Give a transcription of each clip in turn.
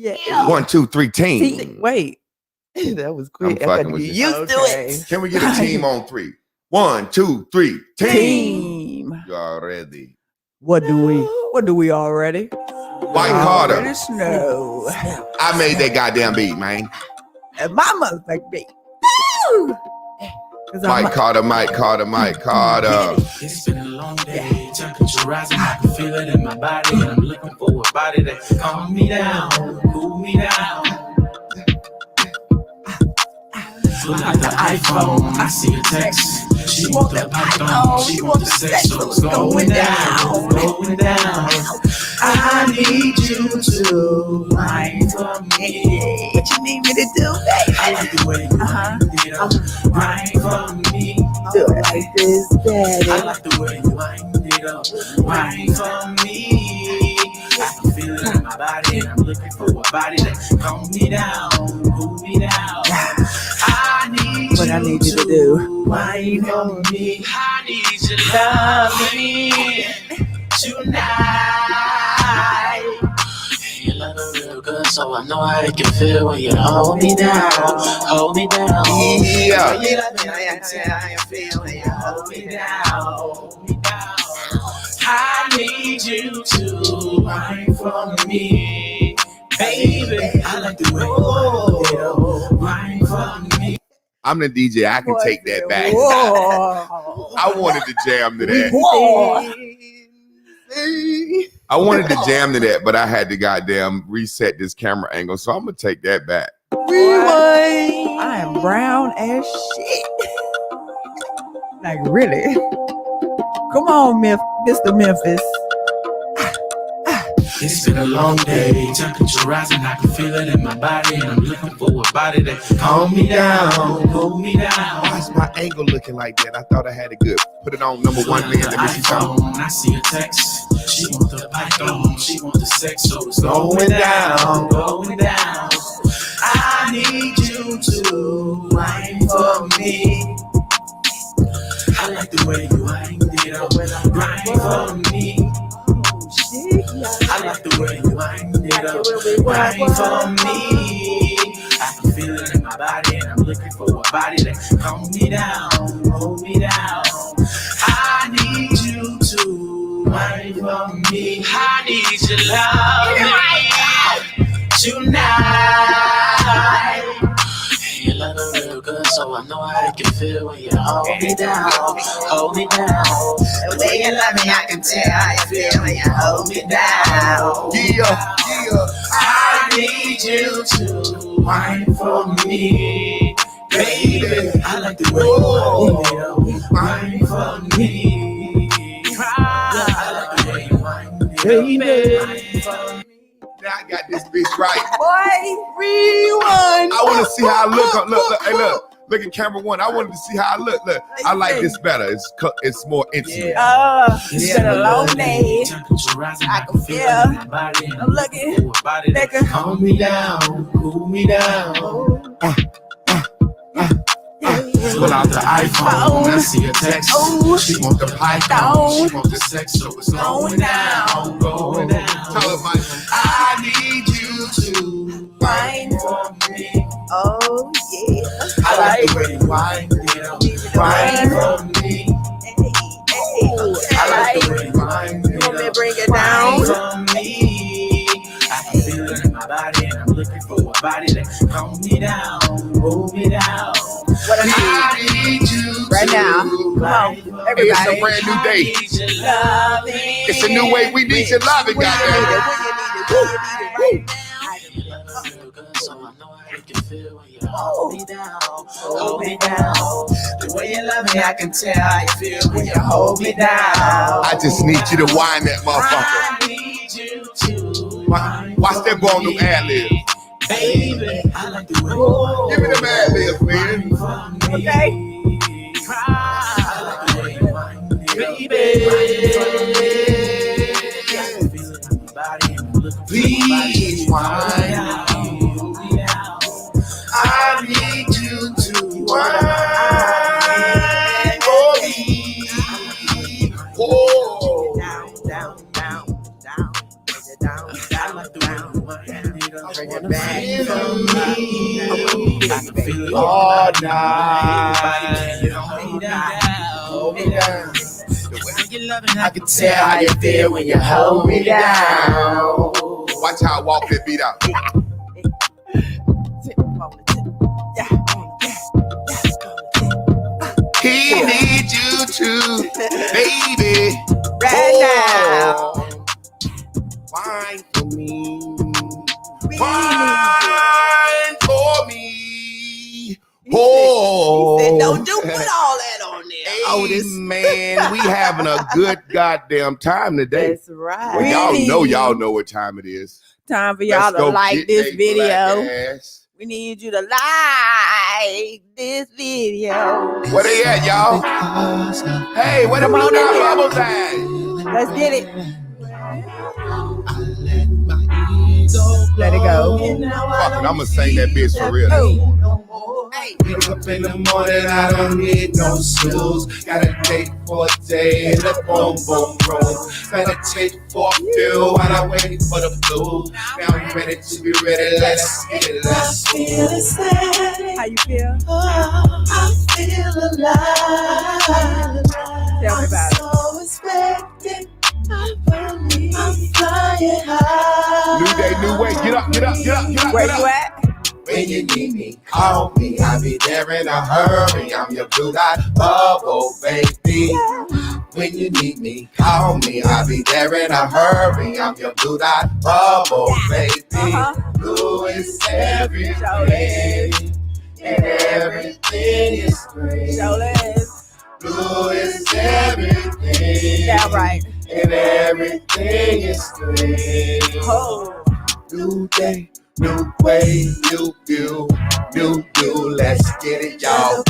Yeah. 1, 2, 3, team. Wait. That was quick. I'm fucking with you. Used to it. Can we get a team on 3? 1, 2, 3, Team. You already. What do we already? Mike Carter. Already know. I made that goddamn beat, man. And my motherfucking beat. Mike Carter. It's been a long day, temperature rising, I can feel it in my body. I'm looking for a body that calm me down, cool me down. Pull out the iPhone, I see a text. She want the Python, she want the sex, so it's going down, going down. I need you to wine for me. What you need me to do, baby? I like the way you wine for me. Do it like this, daddy. I like the way you wind it up, wine for me. I can feel it in my body, and I'm looking for a body that calm me down, cool me down. I need What I need you to do. wine for me. I need you to love me tonight. You love me real good, so I know how it can feel when you hold me down, hold me down. Yeah. You love me, I can tell how you feel when you hold me down, hold me down. I need you to wine for me, baby. I like the way you wine for me. I'm the DJ. I can take that back. Whoa. I wanted to jam to that. Whoa. I wanted to jam to that, but I had to goddamn reset this camera angle, so I'm gonna take that back. Rewind. I am brown as shit. Like really? Come on, Mr. Memphis. It's been a long day, temperature rising, I can feel it in my body, and I'm looking for a body that calm me down, cool me down. Why's my angle looking like that? I thought I had it good. Put it on number 1 man. Let me see something. I see a text. She want the Python, she want the sex, so it's going down, going down. I need you to wine for me. I like the way you wind it up, wine for me. I like the way you wind it up, wine for me. I can feel it in my body, and I'm looking for a body that calm me down, hold me down. I need you to wine for me. I need you to love me tonight. You love me real good, so I know how it can feel when you hold me down, hold me down. The way you love me, I can tell how you feel when you hold me down. Yeah. I need you to wine for me, baby. I like the way you wine for me. I like the way you wine, baby. Now I got this bitch right. Boy, rewind. I want to see how I look. Look at camera 1. I wanted to see how I look. Look, I like this better. It's more intimate. It's been a long day. I can feel. I'm looking. Nigga. Calm me down, cool me down. Pull out the iPhone, I see a text. She want the Python, she want the sex, so it's going down, going down. Tell her, Mike. I need you to wine for me. Oh yeah. I like the way you wine it up, wine for me. I like the way you wine it up, bring it wine down for me. I can feel it in my body, and I'm looking for a body that calm me down, hold me down. What I need you right now. Come on, everybody. It's a brand new day. It's a new way. We need your love, goddamn. So I know how you can feel when you hold me down, hold me down. The way you love me, I can tell how you feel when you hold me down. I just need you to whine that motherfucker. I need you to Watch that boy on them ad-libs. baby. I like the way Give me them ad-libs, man. Okay. I like the way you whine, baby. Please whine. I need you to wine for me. Oh. Down. I like the way you wine it up, Bring it back to me. I can feel it all night. Hold me down. I can tell how you feel when you hold me down. Watch how I walk that beat out. He needs you too, baby. Right now. Wine for me. Wine for me. He said, don't do put all that on there. Hey, man, we having a good goddamn time today. That's right. Well, y'all know what time it is. Time for y'all to like this video. Ass. We need you to like this video. Where they at, y'all? Hey, where the Come on blue in here. bubbles at? Let's get it. Let it go. Fuck it, I'm gonna sing that bitch for real. Wake up in the morning, I don't need no snooze. Got a date for a day in the boom boom room. Meditate for a few while I wait for the blues. Now I'm ready to be ready. Let's get it. Let's feel it. How you feel? I feel alive. Tell me about it. So expecting. I'm flying high. New day, new way. Get up, get up, get up, get up. Where get you up. at? When you need me, call me. I'll be there in a hurry. I'm your blue dot bubble, baby. When you need me, call me. I'll be there in a hurry. I'm your blue dot bubble, baby. Blue is everything, and everything is green. Blue is everything. Yeah, right. And everything is green. Oh. New day, new way, new view, new you. Let's get it, y'all.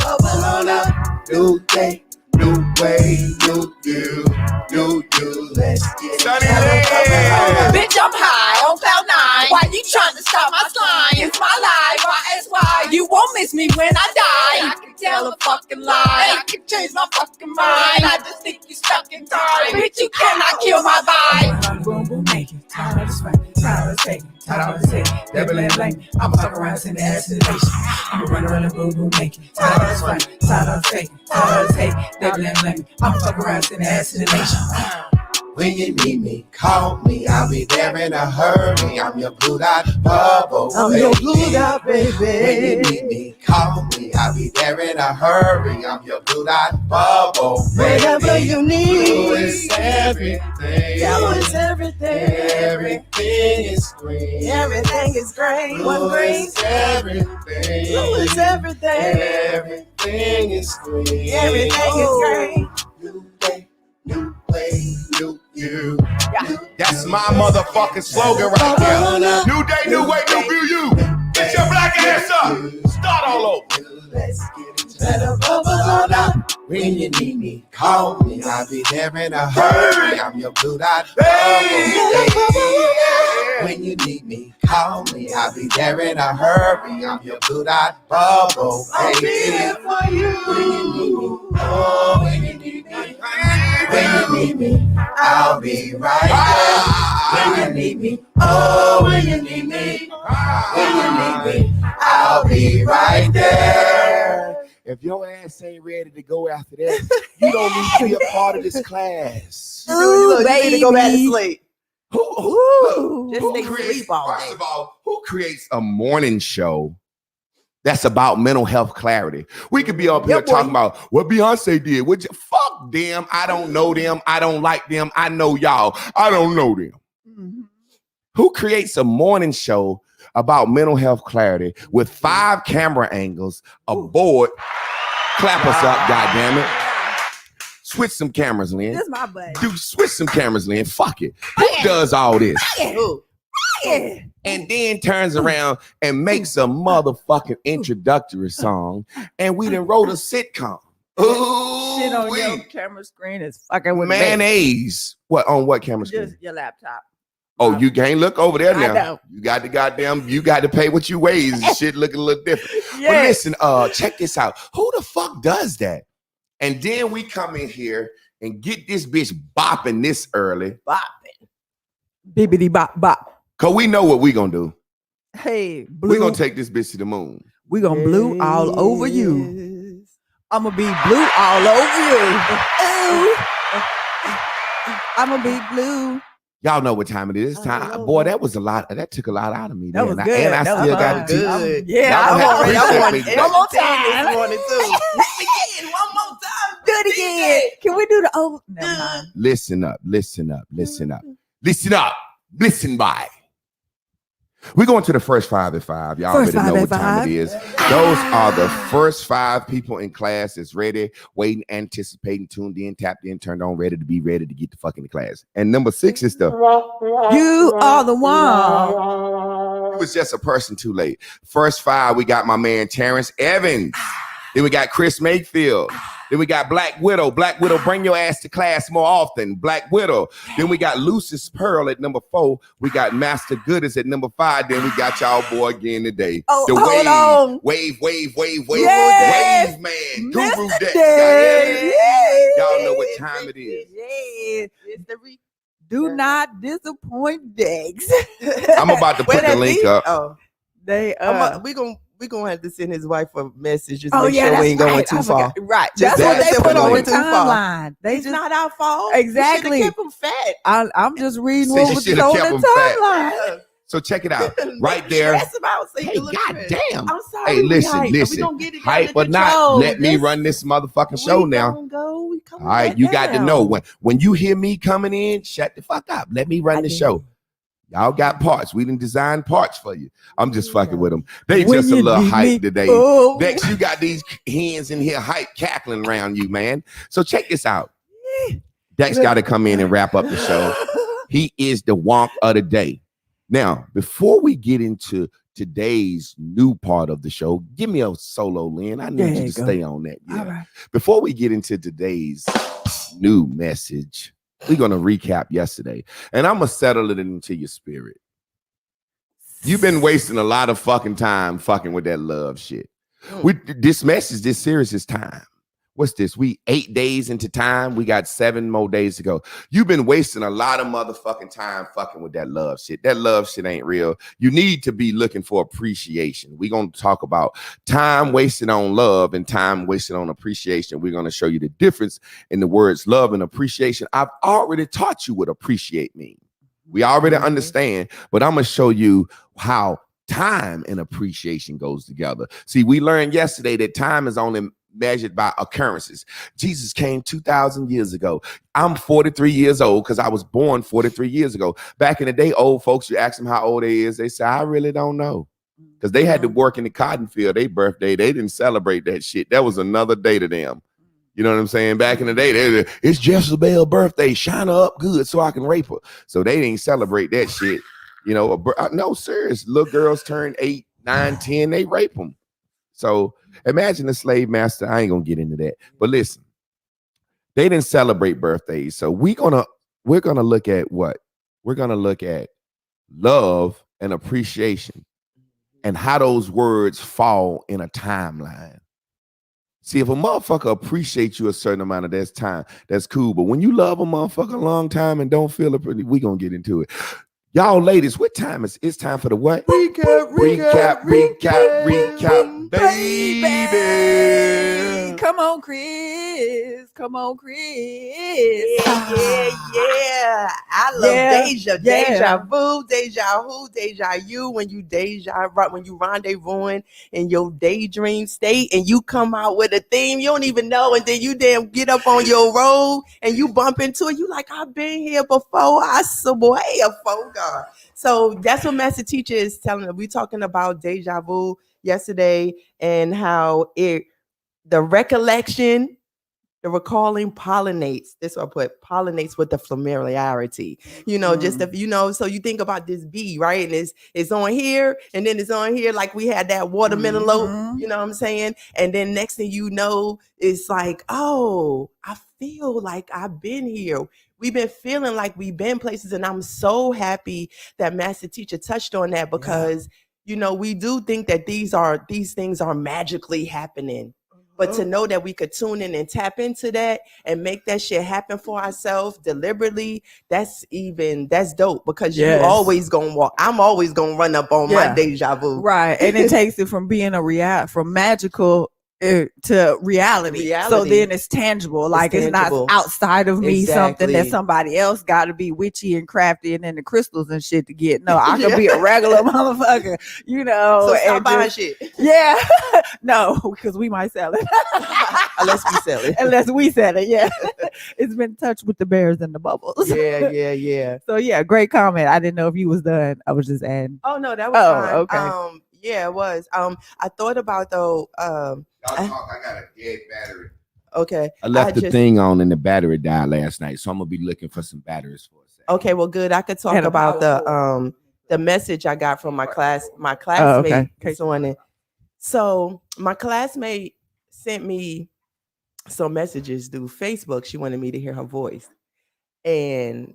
New day, new way, new view, new you. Let's get it. Sunny y'all. Lane. Bitch, I'm high on cloud nine. Why you trying to stop my slime? It's my life. Why you won't miss me when I die? I can tell a fucking lie. I can change my fucking mind. I just think you stuck in time. Bitch, you cannot kill my vibe. Boom, boom, make it. Tired of this fight. Tired of this fake. Tired of this hate. Devil and blame. I'ma fuck around and send the ass to the nation. I'ma run around and boom, boom, make it. Tired of this fight. Tired of this fake. Tired of this hate. Devil and blame. I'ma fuck around and send the ass to the nation. When you need me, call me. I'll be there in a hurry. I'm your blue dot bubble, I'm baby. your blue dot, baby. When you need me, call me. I'll be there in a hurry. I'm your blue dot bubble, baby. Whatever you need. Blue is everything. Blue is everything. Everything is green. Everything is great. One Blue green. is everything. Blue is everything. Everything is green. Everything is great. New day, new way, new you. That's my motherfucking slogan right there. New day, new way, new view. You get your black ass up. Start all over. Let's get it. Better bubble on up. When you need me, call me. I'll be there in a hurry. I'm your blue dot bubble, baby. When you need me, call me. I'll be there in a hurry. I'm your blue dot bubble, baby. I'll be there for you. When you need me, oh, when you need me, when you need me, I'll be right there. When you need me, oh, when you need me, when you need me, I'll be right there. If your ass ain't ready to go after that, you don't need to be a part of this class. Ooh, baby. You need to go back to sleep. Who Just stay sleep all first day. of all, who creates a morning show that's about mental health clarity? We could be up here talking about what Beyonce did. Fuck them. I don't know them. I don't like them. I know y'all. I don't know them. Mm-hmm. Who creates a morning show about mental health clarity with 5 camera angles, a board? Clap us up, goddammit. Switch some cameras, Lynn. This is my buddy. Dude, switch some cameras, Lynn. Fuck it. Who does all this? Yeah. And then turns around and makes a motherfucking introductory song, and we done wrote a sitcom. Ooh, Shit on your camera screen is fucking with me. mayonnaise. What on what camera screen? Just your laptop. Oh, you can't look over there I now. know. You got to pay what you weigh. Shit looking a little different. But Yes. listen, check this out. Who the fuck does that? And then we come in here and get this bitch bopping this early. Bopping. Bibbidi bop bop. Cause we know what we gonna do. Hey, blue. We're gonna take this bitch to the moon. We're gonna blue all over you. I'm gonna be blue all over you. I'm gonna be blue. Y'all know what time it is. It's time. Boy, that was a lot. That took a lot out of me. That man. was good. And I That still was got to teach. good. Yeah, Y'all gonna have to I appreciate want me. One more time. this morning too. Again, one more time. Do it again. Can we do the old? Never mind. Listen up. Listen up. Listen up. Listen up. Listen by. We're going to the first 5 at 5. Y'all First already know 5 what at time 5. it is. Those are the first 5 people in class that's ready, waiting, anticipating, tuned in, tapped in, turned on, ready to get the fuck into class. And number 6 is the You are the one. it was just a person too late. First 5, we got my man Terrence Evans. Then we got Chris Mayfield. Then we got Black Widow. Black Widow, bring your ass to class more often. Black Widow. Then we got Lucis Pearl at number 4. We got Master Goodis at number 5. Then we got y'all boy again today. Oh, the hold on. wave Yes. man. Mr. Guru Dex. Yes. Y'all know what time it is. Yes. It's the Do not disappoint Dex. I'm about to put the link up. Oh, They we gonna have to send his wife a message. Just oh make yeah, sure that's we ain't going right. too I far. forgot. Right. Just That's what that's they the put on the link. timeline. They It's just not our fault. Exactly. We kept him fat. I'm just reading See, what you was shoulda on kept the 'em fat. timeline. So check it out. Right there. Stress about so you Hey, can look good. goddamn. I'm sorry. Hey, we listen. hype. We gonna get it Hype under or not, control. let me Listen, run this motherfucking show we now. gonna go. We coming All right, back you got to down. know when you hear me coming in, shut the fuck up. Let me run the show. Y'all got parts. We didn't design parts for you. I'm just fucking with them. They When just a you little need hype me- today. Oh. Next, you got these hands in here hype cackling around you, man. So check this out. Dex got to come in and wrap up the show. He is the wonk of the day. Now, before we get into today's new part of the show, give me a solo, Lynn. I need There you you to go. stay on that. Yeah. All right. Before we get into today's new message, we're going to recap yesterday. And I'm going to settle it into your spirit. You've been wasting a lot of fucking time fucking with that love shit. This message, this series is time. What's this? We 8 days into time. We got 7 more days to go. You've been wasting a lot of motherfucking time fucking with that love shit. That love shit ain't real. You need to be looking for appreciation. We're going to talk about time wasted on love and time wasted on appreciation. We're going to show you the difference in the words love and appreciation. I've already taught you what appreciate means. We already understand, but I'm going to show you how time and appreciation goes together. See, we learned yesterday that time is only measured by occurrences. Jesus came 2,000 years ago. I'm 43 years old because I was born 43 years ago. Back in the day, old folks, you ask them how old they is, they say, I really don't know. Because they had to work in the cotton field. Their birthday, they didn't celebrate that shit. That was another day to them. You know what I'm saying? Back in the day, it's Jezebel's birthday. Shine her up good so I can rape her. So they didn't celebrate that shit. You know, no, serious. Little girls turn 8, 9, 10, they rape them. So imagine a slave master. I ain't gonna get into that. But listen, they didn't celebrate birthdays. So we're gonna look at what? We're gonna look at love and appreciation and how those words fall in a timeline. See, if a motherfucker appreciates you a certain amount of that time, that's cool. But when you love a motherfucker a long time and don't feel it, we gonna get into it. Y'all ladies, what time is it's time for the what? Recap, baby. Come on, Chris. Come on, Chris. Yeah. I love Deja. Deja vu, deja who, deja you. When you rendezvousing in your daydream state and you come out with a theme you don't even know, and then you damn get up on your road and you bump into it. You like, I've been here before. I swear, for God. So that's what Master Teacher is telling us. We're talking about deja vu yesterday and how the recollection, the recalling pollinates. This what I put pollinates with the familiarity. So you think about this bee, right? And it's on here, and then it's on here, like we had that watermelon loaf, you know what I'm saying? And then next thing you know, it's like, oh, I feel like I've been here. We've been feeling like we've been places, and I'm so happy that Master Teacher touched on that because we do think that these things are magically happening. But to know that we could tune in and tap into that and make that shit happen for ourselves deliberately, that's dope, because you always gonna walk. I'm always gonna run up on my deja vu. Right. And it takes it from being from magical to reality. So then it's tangible. Like it's not outside of me, something that somebody else got to be witchy and crafty and then the crystals and shit to get. No, I can be a regular motherfucker, you know. So stop buying shit. Yeah. No, because we might sell it. Unless we sell it. Unless we sell it, yeah. It's been touched with the bears and the bubbles. Yeah. So yeah, great comment. I didn't know if you was done. I was just adding. Oh no, that was fine. Okay. Yeah, it was. I thought about though. Y'all talk, I got a dead battery. Okay. I left the thing on and the battery died last night, so I'm gonna be looking for some batteries for a second. Okay, well, good. I could talk about the message I got from my classmate this morning. So my classmate sent me some messages through Facebook. She wanted me to hear her voice, and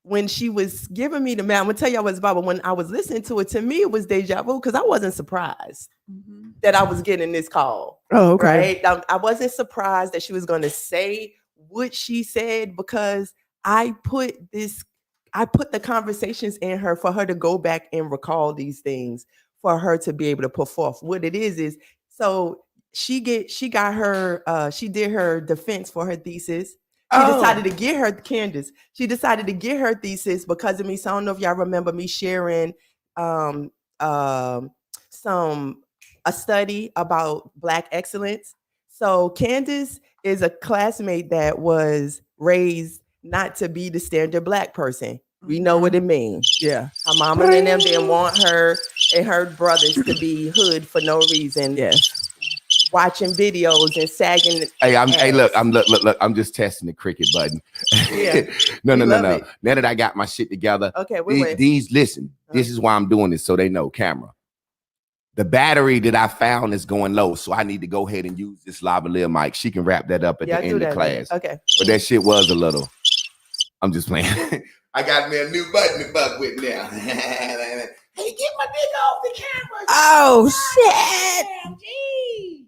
when she was giving me I'm gonna tell y'all what it's about, but when I was listening to it, to me it was deja vu, because I wasn't surprised that I was getting this call. Oh, okay. Right? I wasn't surprised that she was gonna say what she said, because I put the conversations in her for her to go back and recall these things, for her to be able to put forth. What it is so she did her defense for her thesis. She decided to get her Candace. She decided to get her thesis because of me. So I don't know if y'all remember me sharing a study about Black excellence. So Candace is a classmate that was raised not to be the standard Black person. We know what it means. Yeah. Her mama and them didn't want her and her brothers to be hood for no reason. Yes. Watching videos and sagging. Look, I'm just testing the cricket button. Yeah. No. Now that I got my shit together, okay, listen, this is why I'm doing this, so they know. Camera. The battery that I found is going low, so I need to go ahead and use this lavalier mic. She can wrap that up at the end of class. Okay. But that shit was a little. I'm just playing. I got me a new button to fuck with now. Hey, get my dick off the camera. Oh shit. Gee.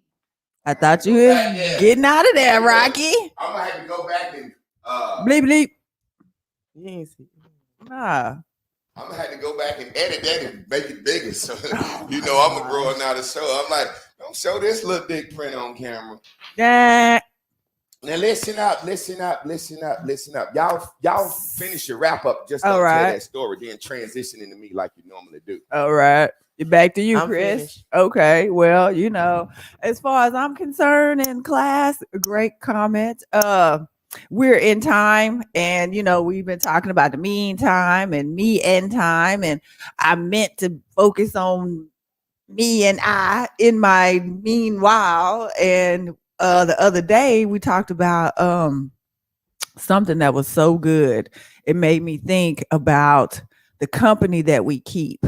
I thought you was getting out of there, Rocky. I'm gonna have to go back and bleep bleep. You ain't see. Nah. I'm gonna have to go back and edit that and make it bigger. So you know I'm a growing out of show. I'm like, don't show this little dick print on camera. Yeah. Now listen up. Y'all finish your wrap up. Just don't tell that story, then transition into me like you normally do. All right. Back to you, I'm Chris. finished. Okay. Well, you know, as far as I'm concerned in class, great comment. We're in time, and you know, we've been talking about the meantime and me and time, and I meant to focus on me and I in my meanwhile. And the other day we talked about something that was so good. It made me think about the company that we keep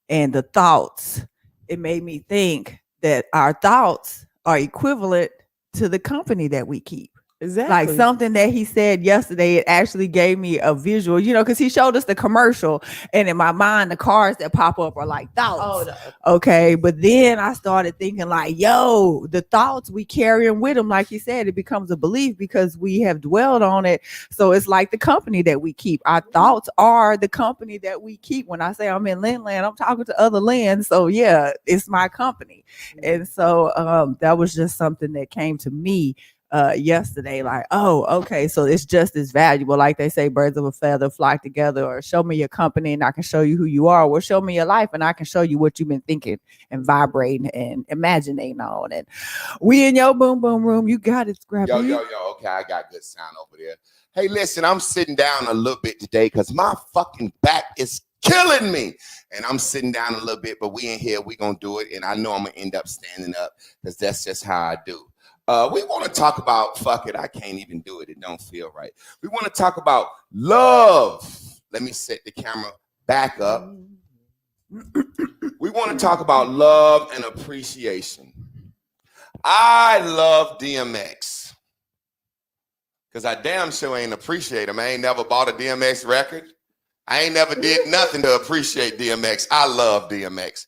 and the thoughts. It made me think that our thoughts are equivalent to the company that we keep. Exactly. Like something that he said yesterday, it actually gave me a visual, you know, because he showed us the commercial, and in my mind, the cars that pop up are like thoughts. Oh, no. Okay. But then I started thinking like, yo, the thoughts we carry them with them, like he said, it becomes a belief because we have dwelled on it. So it's like the company that we keep. Our thoughts are the company that we keep. When I say I'm in Linland, I'm talking to other Lynn. So yeah, it's my company. And so that was just something that came to me yesterday, like, oh, okay, so it's just as valuable. Like they say, birds of a feather flock together, or show me your company and I can show you who you are, or show me your life and I can show you what you've been thinking and vibrating and imagining on. And we in your boom boom room. You got it, Scrappy. Yo, okay, I got good sound over there. Hey, listen, I'm sitting down a little bit today because my fucking back is killing me. And I'm sitting down a little bit, but we in here, we gonna do it. And I know I'm gonna end up standing up because that's just how I do. We want to talk about, fuck it, I can't even do it. It don't feel right. We want to talk about love. Let me set the camera back up. We want to talk about love and appreciation. I love DMX because I damn sure ain't appreciate him. I ain't never bought a DMX record. I ain't never did nothing to appreciate DMX. I love DMX.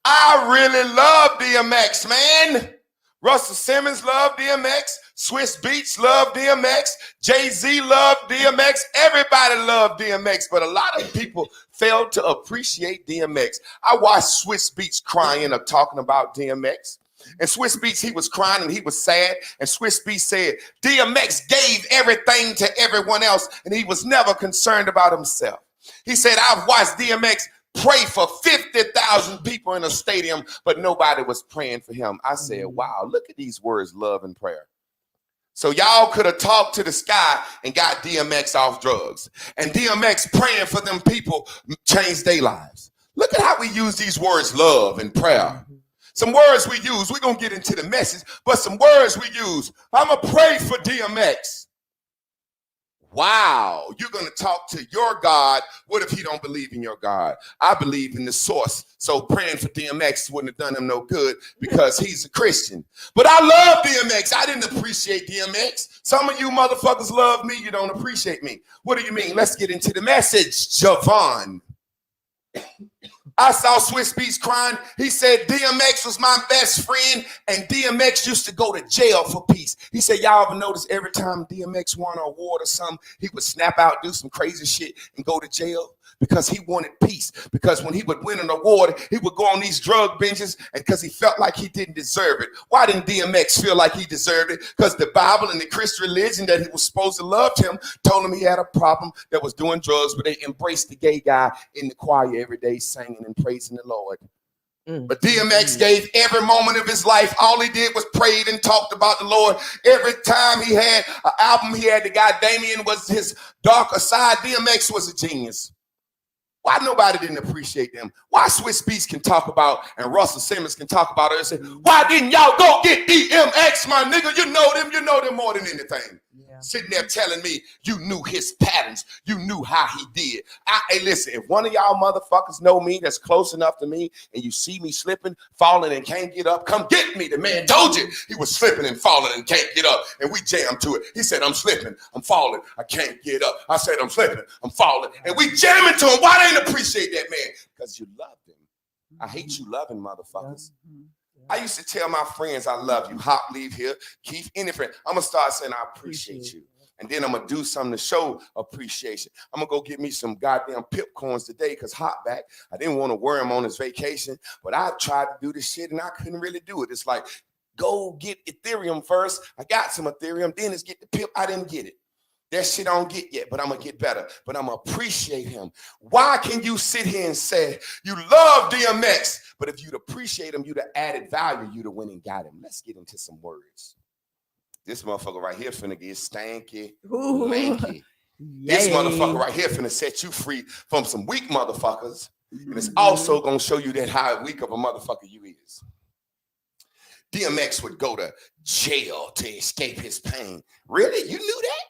I really love DMX, man. Russell Simmons loved DMX. Swiss Beats loved DMX. Jay-Z loved DMX. Everybody loved DMX, but a lot of people failed to appreciate DMX. I watched Swiss Beats crying or talking about DMX. And Swiss Beats, he was crying and he was sad. And Swiss Beats said, DMX gave everything to everyone else and he was never concerned about himself. He said, I've watched DMX pray for 50,000 people in a stadium, but nobody was praying for him. I said, wow, look at these words, love and prayer. So y'all could have talked to the sky and got DMX off drugs. And DMX praying for them people changed their lives. Look at how we use these words, love and prayer. Some words we use, we're going to get into the message, but some words we use. I'm going to pray for DMX. Wow, you're going to talk to your God. What if he don't believe in your God? I believe in the source. So praying for DMX wouldn't have done him no good because he's a Christian. But I love DMX. I didn't appreciate DMX. Some of you motherfuckers love me. You don't appreciate me. What do you mean? Let's get into the message, Javon. I saw Swiss Beats crying. He said, DMX was my best friend, and DMX used to go to jail for peace. He said, y'all ever notice every time DMX won an award or something, he would snap out, do some crazy shit, and go to jail? Because he wanted peace. Because when he would win an award, he would go on these drug binges because he felt like he didn't deserve it. Why didn't DMX feel like he deserved it? Because the Bible and the Christian religion that he was supposed to love him told him he had a problem that was doing drugs, but they embraced the gay guy in the choir every day singing and praising the Lord. But DMX gave every moment of his life. All he did was prayed and talked about the Lord. Every time he had an album, he had the guy Damien was his darker side. DMX was a genius. Why nobody didn't appreciate them? Why Swiss Beats can talk about and Russell Simmons can talk about it and say, why didn't y'all go get DMX, my nigga? You know them more than anything. Yeah. Sitting there telling me you knew his patterns. You knew how he did. Hey, listen, if one of y'all motherfuckers know me that's close enough to me and you see me slipping, falling and can't get up, come get me. The man told you he was slipping and falling and can't get up. And we jammed to it. He said, I'm slipping, I'm falling, I can't get up. I said, I'm slipping, I'm falling. And we jamming to him. Why they didn't appreciate that man? Because you loved him. I hate you loving motherfuckers. I used to tell my friends I love you. Hop, leave here. Keith, any friend. I'm going to start saying I appreciate you. And then I'm going to do something to show appreciation. I'm going to go get me some goddamn pipcorns today because Hop back. I didn't want to worry him on his vacation, but I tried to do this shit and I couldn't really do it. It's like, go get Ethereum first. I got some Ethereum. Then it's get the pip. I didn't get it. That shit I don't get yet, but I'm going to get better. But I'm going to appreciate him. Why can you sit here and say you love DMX, but if you'd appreciate him, you'd have added value, you'd have went and got him. Let's get into some words. This motherfucker right here finna get stanky, lanky. This motherfucker right here finna set you free from some weak motherfuckers. And it's also going to show you that how weak of a motherfucker you is. DMX would go to jail to escape his pain. Really? You knew that?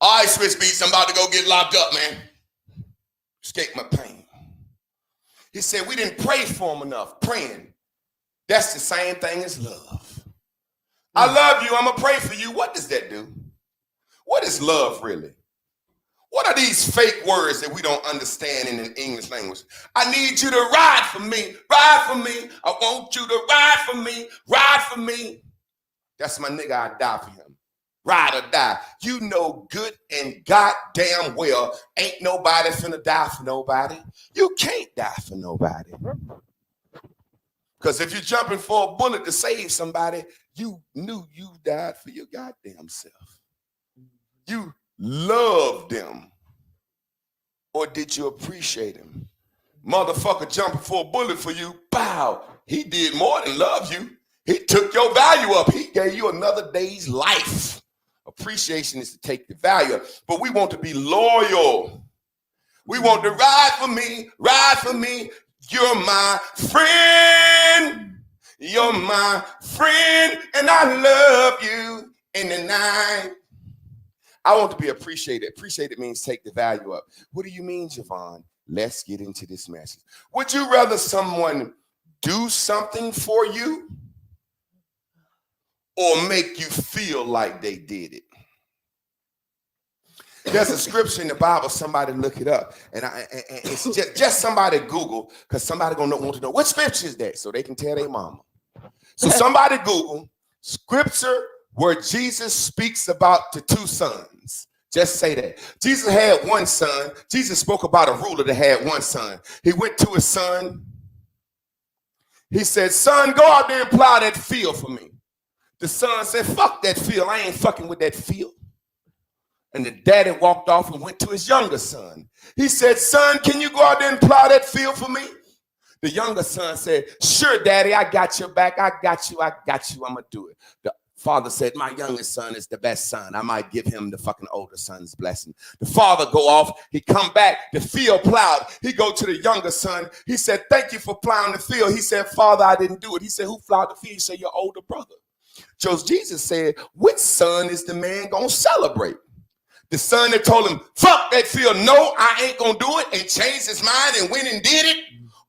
All right, Swiss Beats, I'm about to go get locked up, man. Escape my pain. He said, we didn't pray for him enough. Praying. That's the same thing as love. I love you. I'm going to pray for you. What does that do? What is love really? What are these fake words that we don't understand in the English language? I need you to ride for me. Ride for me. I want you to ride for me. Ride for me. That's my nigga. I die for him. Ride or die. You know good and goddamn well ain't nobody finna die for nobody. You can't die for nobody. Because if you're jumping for a bullet to save somebody, you knew you died for your goddamn self. You loved them. Or did you appreciate him? Motherfucker jumping for a bullet for you, bow. He did more than love you. He took your value up. He gave you another day's life. Appreciation is to take the value, but we want to be loyal. We want to ride for me, ride for me. You're my friend. You're my friend, and I love you in the night. I want to be appreciated. Appreciated means take the value up. What do you mean, Javon? Let's get into this message. Would you rather someone do something for you or make you feel like they did it? There's a scripture in the Bible. Somebody look it up, and it's just somebody Google, because somebody gonna want to know what scripture is that, so they can tell their mama. So somebody Google scripture where Jesus speaks about the two sons. Just say that. Jesus had one son. Jesus spoke about a ruler that had one son. He went to his son. He said, son, go out there and plow that field for me. The son said, fuck that field. I ain't fucking with that field. And the daddy walked off and went to his younger son. He said, son, can you go out there and plow that field for me? The younger son said, sure, daddy, I got your back. I got you. I'm going to do it. The father said, my youngest son is the best son. I might give him the fucking older son's blessing. The father go off. He come back. The field plowed. He go to the younger son. He said, thank you for plowing the field. He said, father, I didn't do it. He said, who plowed the field? He said, your older brother. So Jesus said, which son is the man going to celebrate? The son that told him, fuck that field, no, I ain't going to do it, and changed his mind and went and did it?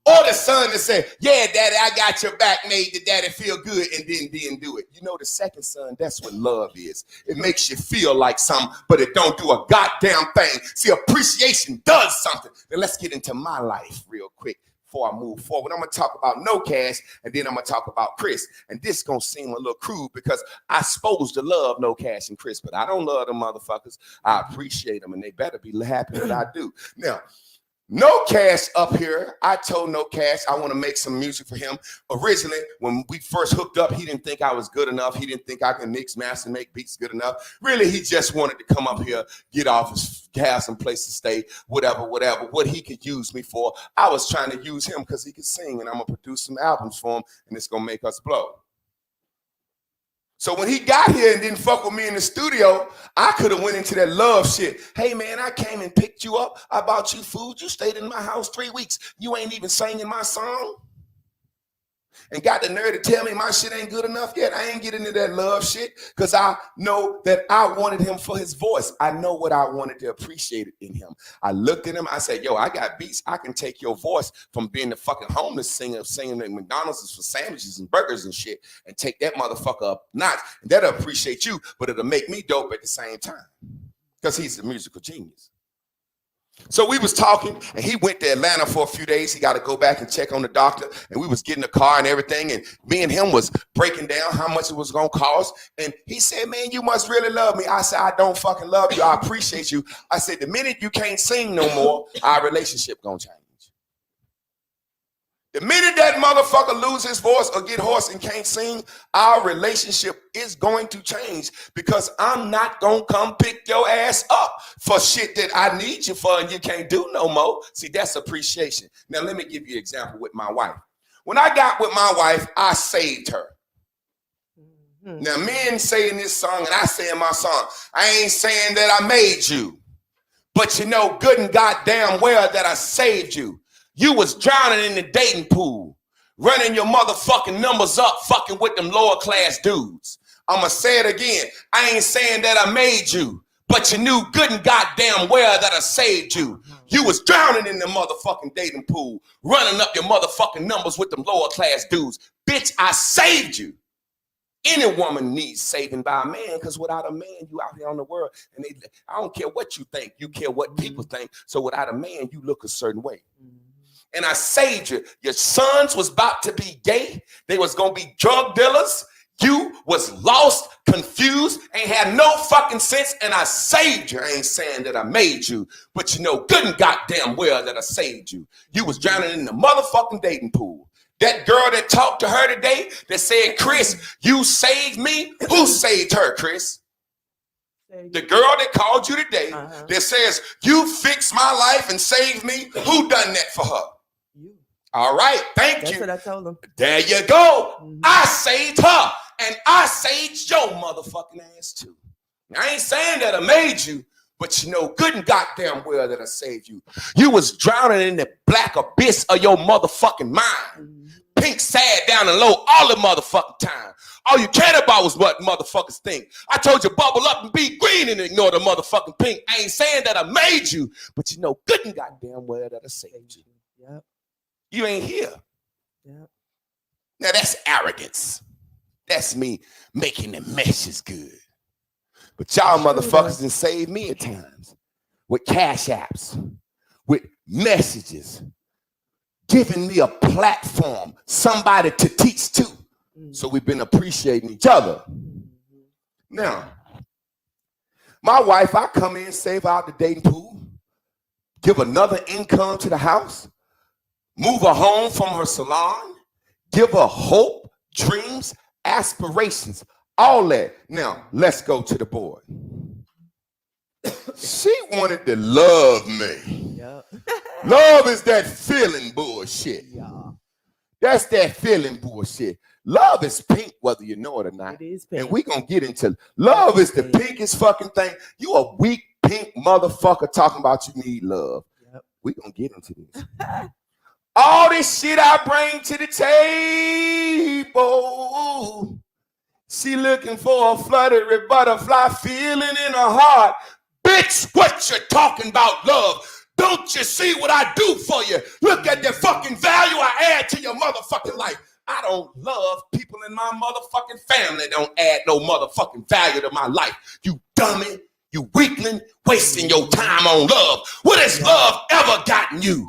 Or the son that said, yeah, daddy, I got your back, made the daddy feel good, and then didn't do it. You know, the second son, that's what love is. It makes you feel like something, but it don't do a goddamn thing. See, appreciation does something. Then let's get into my life real quick before I move forward. I'm going to talk about No Cash, and then I'm going to talk about Chris. And this is going to seem a little crude because I supposed to love No Cash and Chris, but I don't love them motherfuckers. I appreciate them, and they better be happy that I do. Now, No Cash up here, I told No Cash I want to make some music for him. Originally, when we first hooked up, he didn't think I was good enough. He didn't think I could mix, master, and make beats good enough. Really, he just wanted to come up here, get off, have some place to stay, whatever, what he could use me for. I was trying to use him because he could sing, and I'm going to produce some albums for him, and it's going to make us blow. So when he got here and didn't fuck with me in the studio, I could have went into that love shit. Hey, man, I came and picked you up. I bought you food. You stayed in my house 3 weeks. You ain't even singing my song. And got the nerve to tell me my shit ain't good enough yet. I ain't getting into that love shit because I know that I wanted him for his voice. I know what I wanted to appreciate it in him. I looked at him. I said, yo, I got beats. I can take your voice from being the fucking homeless singer, singing at McDonald's for sandwiches and burgers and shit, and take that motherfucker up notch. And that'll appreciate you, but it'll make me dope at the same time because he's a musical genius. So we was talking, and he went to Atlanta for a few days. He got to go back and check on the doctor, and we was getting a car and everything, and me and him was breaking down how much it was going to cost, and he said, man, you must really love me. I said, I don't fucking love you. I appreciate you. I said, the minute you can't sing no more, our relationship going to change. The minute that motherfucker lose his voice or get hoarse and can't sing, our relationship is going to change because I'm not going to come pick your ass up for shit that I need you for and you can't do no more. See, that's appreciation. Now, let me give you an example with my wife. When I got with my wife, I saved her. Now, men say in this song and I say in my song, I ain't saying that I made you, but you know good and goddamn well that I saved you. You was drowning in the dating pool, running your motherfucking numbers up, fucking with them lower class dudes. I'ma say it again. I ain't saying that I made you, but you knew good and goddamn well that I saved you. You was drowning in the motherfucking dating pool, running up your motherfucking numbers with them lower class dudes. Bitch, I saved you. Any woman needs saving by a man because without a man, you out here on the world. And I don't care what you think. You care what people think. So without a man, you look a certain way. And I saved you. Your sons was about to be gay. They was going to be drug dealers. You was lost, confused, ain't had no fucking sense, and I saved you. I ain't saying that I made you, but you know good and goddamn well that I saved you. You was drowning in the motherfucking dating pool. That girl that talked to her today that said, Chris, you saved me. Who saved her, Chris? The girl that called you today that says, you fixed my life and saved me. Who done that for her? All right, thank you. That's what I told him. There you go. I saved her, and I saved your motherfucking ass too. I ain't saying that I made you, but you know good and goddamn well that I saved you. You was drowning in the black abyss of your motherfucking mind. Pink, sad, down and low all the motherfucking time. All you cared about was what motherfuckers think. I told you bubble up and be green and ignore the motherfucking pink. I ain't saying that I made you, but you know good and goddamn well that I saved you. Yep. You ain't here. Yep. Now that's arrogance. That's me making the meshes good. But y'all motherfuckers done saved me at times with cash apps, with messages, giving me a platform, somebody to teach to. So we've been appreciating each other. Now, my wife, I come in, save out the dating pool, give another income to the house, move her home from her salon, give her hope, dreams, aspirations, all that. Now, let's go to the board. She wanted to love me. Yep. Love is that feeling bullshit. Yeah. That's that feeling bullshit. Love is pink, whether you know it or not. It is pink. And we gonna get into love is the pinkest fucking thing. You a weak pink motherfucker talking about you need love. Yep. We gonna get into this. All this shit I bring to the table. She looking for a fluttery butterfly feeling in her heart. Bitch, what you talking about, love? Don't you see what I do for you? Look at the fucking value I add to your motherfucking life. I don't love people in my motherfucking family don't add no motherfucking value to my life. You dummy, you weakling, wasting your time on love. What has love ever gotten you?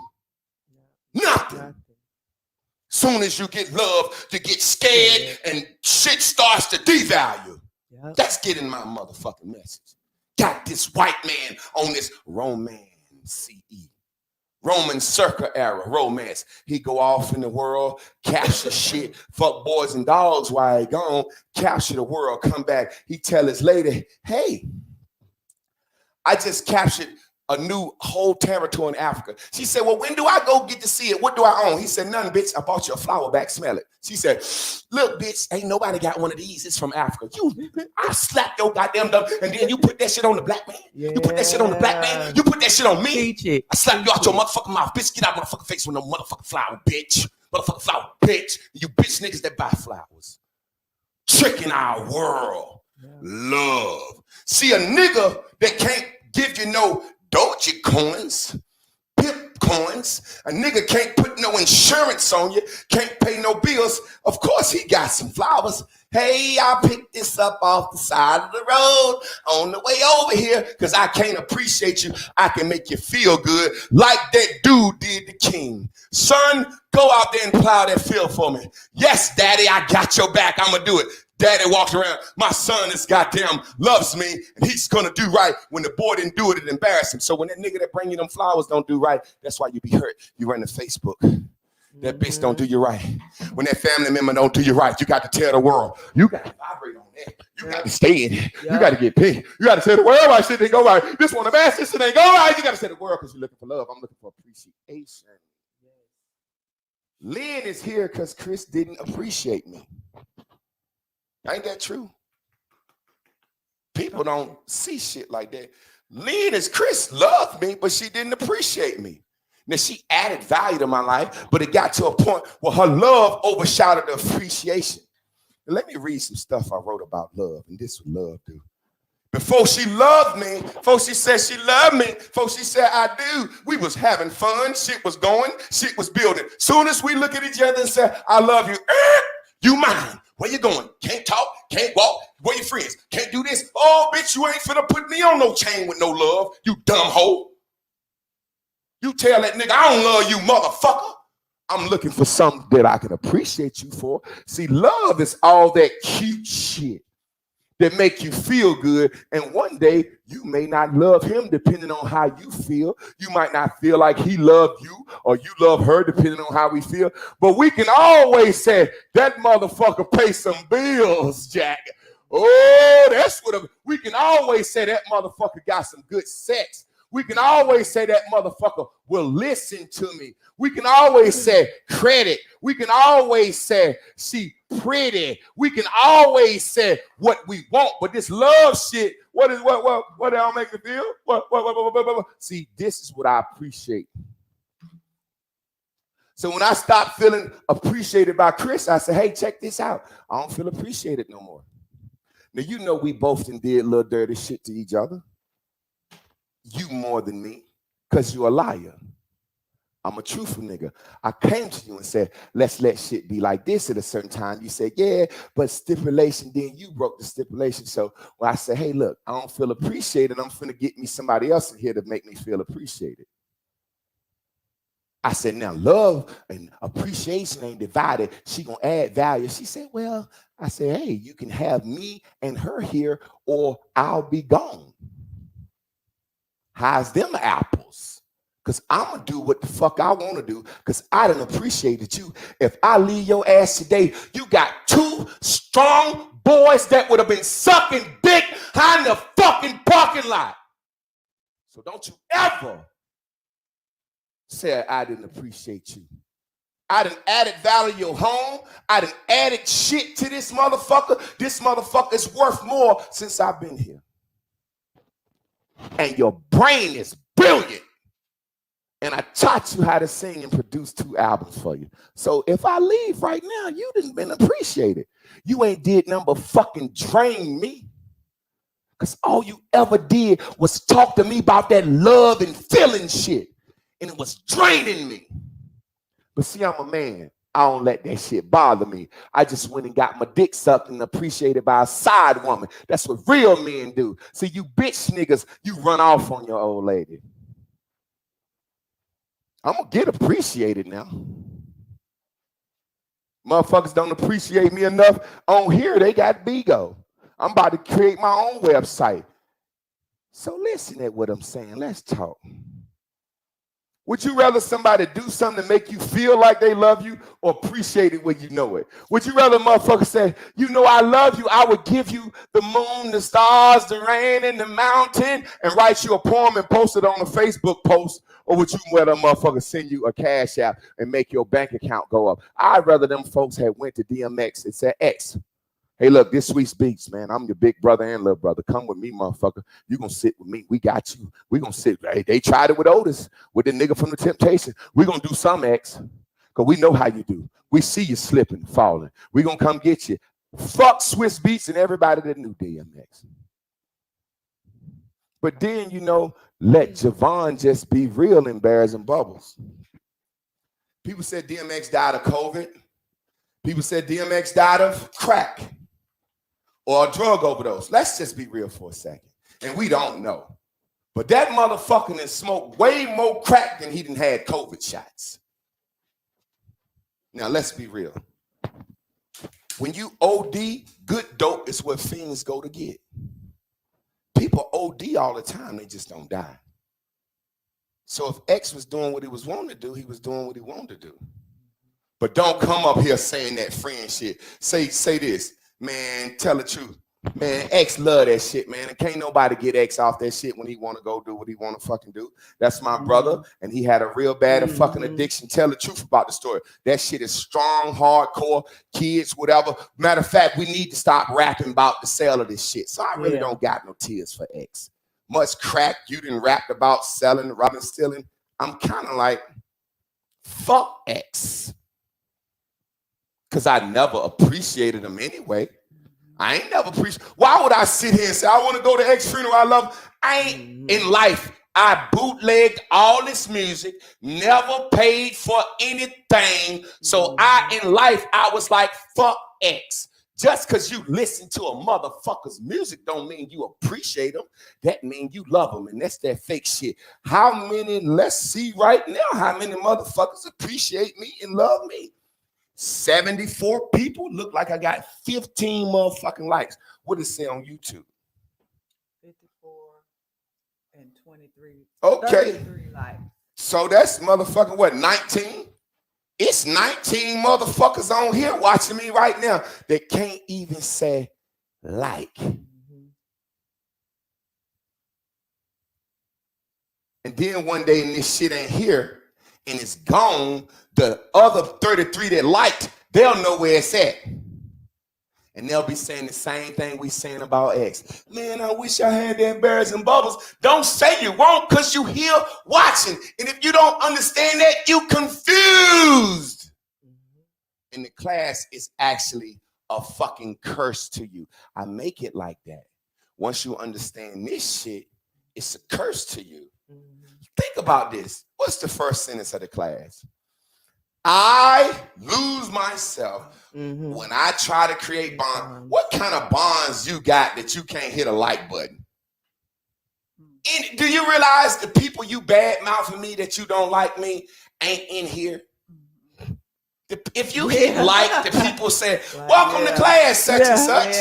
Nothing. Soon as you get love, to get scared and shit starts to devalue. That's getting my motherfucking message. Got this white man on this Roman CE. Roman circa era romance. He go off in the world, capture shit, fuck boys and dogs while he gone, capture the world, come back. He tell his lady, hey, I just captured a new whole territory in Africa. She said, well, when do I go get to see it? What do I own? He said, nothing, bitch. I bought you a flower back. Smell it. She said, look, bitch, ain't nobody got one of these. It's from Africa. I slapped your goddamn dumb, and then you put that shit on the black man. You put that shit on the black man. You put that shit on me. I slapped you out your motherfucking mouth. Bitch, get out my motherfucking face with no motherfucking flower, bitch. Motherfucking flower, bitch. You bitch niggas that buy flowers. Tricking our world. Love. See, a nigga that can't give you no Doge coins, pip coins. A nigga can't put no insurance on you, can't pay no bills. Of course he got some flowers. Hey, I picked this up off the side of the road on the way over here because I can't appreciate you. I can make you feel good like that dude did the king. Son, go out there and plow that field for me. Yes, daddy, I got your back. I'm going to do it. Daddy walked around. My son is goddamn loves me, and he's gonna do right. When the boy didn't do it, it embarrassed him. So when that nigga that bring you them flowers don't do right, that's why you be hurt. You run to Facebook. That bitch don't do you right. When that family member don't do you right, you got to tell the world. You got to vibrate on that. You got to stay in it. You got to get paid. You got to tell the world why shit didn't go right. This one of ass, this shit ain't go right. You got to tell the world because you're looking for love. I'm looking for appreciation. Lynn is here because Chris didn't appreciate me. Ain't that true? People don't see shit like that. Lynn is Chris loved me, but she didn't appreciate me. Now, she added value to my life, but it got to a point where her love overshadowed the appreciation. Now, let me read some stuff I wrote about love, and this is what love do. Before she loved me, before she said she loved me, before she said I do, we was having fun, shit was going, shit was building. Soon as we look at each other and say, I love you, you mine. Where you going? Can't talk, can't walk. Where your friends? Can't do this. Oh, bitch, you ain't finna put me on no chain with no love, you dumb hoe. You tell that nigga, I don't love you, motherfucker. I'm looking for something that I can appreciate you for. See, love is all that cute shit that make you feel good. And one day, you may not love him depending on how you feel. You might not feel like he loved you or you love her depending on how we feel. But we can always say, that motherfucker pay some bills, Jack. Oh, that's what we can always say that motherfucker got some good sex. We can always say that motherfucker will listen to me. We can always say credit. We can always say she pretty. We can always say what we want. But this love shit, what y'all make me feel? What? See, this is what I appreciate. So when I stopped feeling appreciated by Chris, I said, hey, check this out. I don't feel appreciated no more. Now, you know we both did a little dirty shit to each other. You more than me, because you're a liar. I'm a truthful nigga. I came to you and said, let's let shit be like this at a certain time. You said, yeah, but stipulation, then you broke the stipulation. So when I said, hey, look, I don't feel appreciated, I'm finna get me somebody else in here to make me feel appreciated. I said, now love and appreciation ain't divided. She gonna add value. She said, well, I said, hey, you can have me and her here or I'll be gone. How's them apples? Because I'm gonna do what the fuck I want to do because I done appreciated you. If I leave your ass today, you got 2 strong boys that would have been sucking dick in the fucking parking lot. So don't you ever say I didn't appreciate you. I done added value to your home. I done added shit to this motherfucker. This motherfucker is worth more since I've been here. And your brain is brilliant. And I taught you how to sing and produce 2 albums for you. So if I leave right now, you done been appreciated. You ain't did nothing but fucking drain me. Because all you ever did was talk to me about that love and feeling shit. And it was draining me. But see, I'm a man. I don't let that shit bother me. I just went and got my dick sucked and appreciated by a side woman. That's what real men do. See, you bitch niggas, you run off on your old lady. I'm going to get appreciated now. Motherfuckers don't appreciate me enough. On here, they got Bigo. I'm about to create my own website. So listen at what I'm saying. Let's talk. Would you rather somebody do something to make you feel like they love you or appreciate it when you know it? Would you rather motherfucker say, you know I love you, I would give you the moon, the stars, the rain, and the mountain, and write you a poem and post it on a Facebook post? Or would you rather motherfucker send you a cash app and make your bank account go up? I'd rather them folks had went to DMX and said, X, hey, look, this Sweet Speaks, man. I'm your big brother and little brother. Come with me, motherfucker. You gonna sit with me. We got you. We gonna sit. Hey, they tried it with Otis, with the nigga from the Temptation. We gonna do some, X, because we know how you do. We see you slipping, falling. We gonna come get you. Fuck Swiss Beats and everybody that knew DMX. But then, you know, let Javon just be real in Bears and Bubbles. People said DMX died of COVID. People said DMX died of crack. Or a drug overdose. Let's just be real for a second. And we don't know. But that motherfucker done smoked way more crack than he done had COVID shots. Now, let's be real. When you OD, good dope is what fiends go to get. People OD all the time. They just don't die. So if X was doing what he was wanting to do, he was doing what he wanted to do. But don't come up here saying that friend shit. Say this. Man, tell the truth. Man, X love that shit, man. And can't nobody get X off that shit when he want to go do what he want to fucking do. That's my brother, and he had a real bad fucking addiction. Tell the truth about the story. That shit is strong, hardcore, kids, whatever. Matter of fact, we need to stop rapping about the sale of this shit. So I really don't got no tears for X. Much crack you done rapped about selling, robbing, stealing. I'm kind of like, fuck X. Because I never appreciated him anyway. I ain't never appreciated. Why would I sit here and say, I want to go to X funeral I love? I ain't in life. I bootlegged all this music, never paid for anything. So in life, I was like, fuck X. Just because you listen to a motherfucker's music don't mean you appreciate them. That means you love them. And that's that fake shit. How many, let's see right now, how many motherfuckers appreciate me and love me? 74 people. Look like I got 15 motherfucking likes. What does it say on YouTube? 54 and 23. Okay. 33 likes. So that's motherfucking what, 19? It's 19 motherfuckers on here watching me right now that can't even say like. And then one day and this shit ain't here and it's gone, the other 33 that liked, they'll know where it's at. And they'll be saying the same thing we saying about X. Man, I wish I had that Bears and Bubbles. Don't say you won't because you here watching. And if you don't understand that, you confused. And the class is actually a fucking curse to you. I make it like that. Once you understand this shit, it's a curse to you. Think about this. What's the first sentence of the class? I lose myself when I try to create bonds. What kind of bonds you got that you can't hit a like button? And do you realize the people you bad mouthing me that you don't like me ain't in here. If you hit like, the people say, welcome to class, such and such.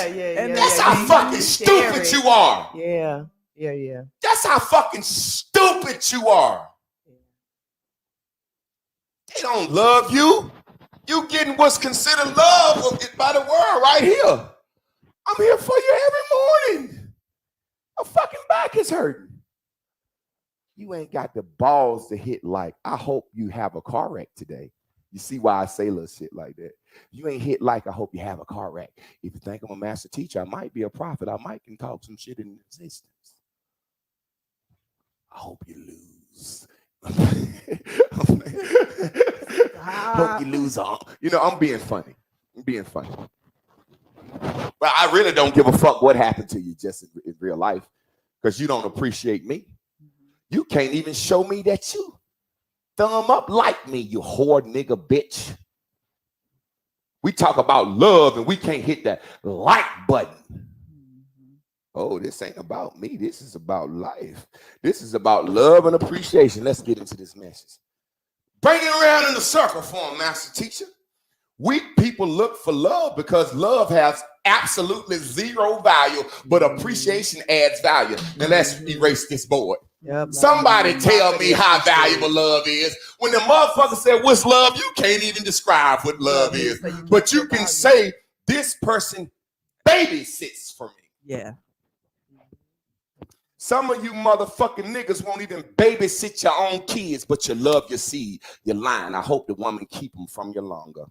That's how fucking stupid you are. Yeah. That's how fucking stupid you are. They don't love you. You getting what's considered love by the world right here. I'm here for you every morning. My fucking back is hurting. You ain't got the balls to hit like. I hope you have a car wreck today. You see why I say little shit like that. You ain't hit like, I hope you have a car wreck. If you think I'm a master teacher, I might be a prophet. I might can talk some shit in existence. I hope you lose. Hope you lose all. You know, I'm being funny. But I really don't give a fuck what happened to you just in real life, because you don't appreciate me. You can't even show me that you thumb up like me, you whore nigga bitch. We talk about love and we can't hit that like button. Oh, this ain't about me. This is about life. This is about love and appreciation. Let's get into this message. Bring it around in the circle for him, master teacher. Weak people look for love because love has absolutely zero value, but appreciation adds value. Now let's erase this board. Somebody tell me how valuable love is. When the motherfucker said, what's love? You can't even describe what love is. But you can say, this person babysits for me. Yeah. Some of you motherfucking niggas won't even babysit your own kids, but you love your seed. You're lying. I hope the woman keep them from you longer.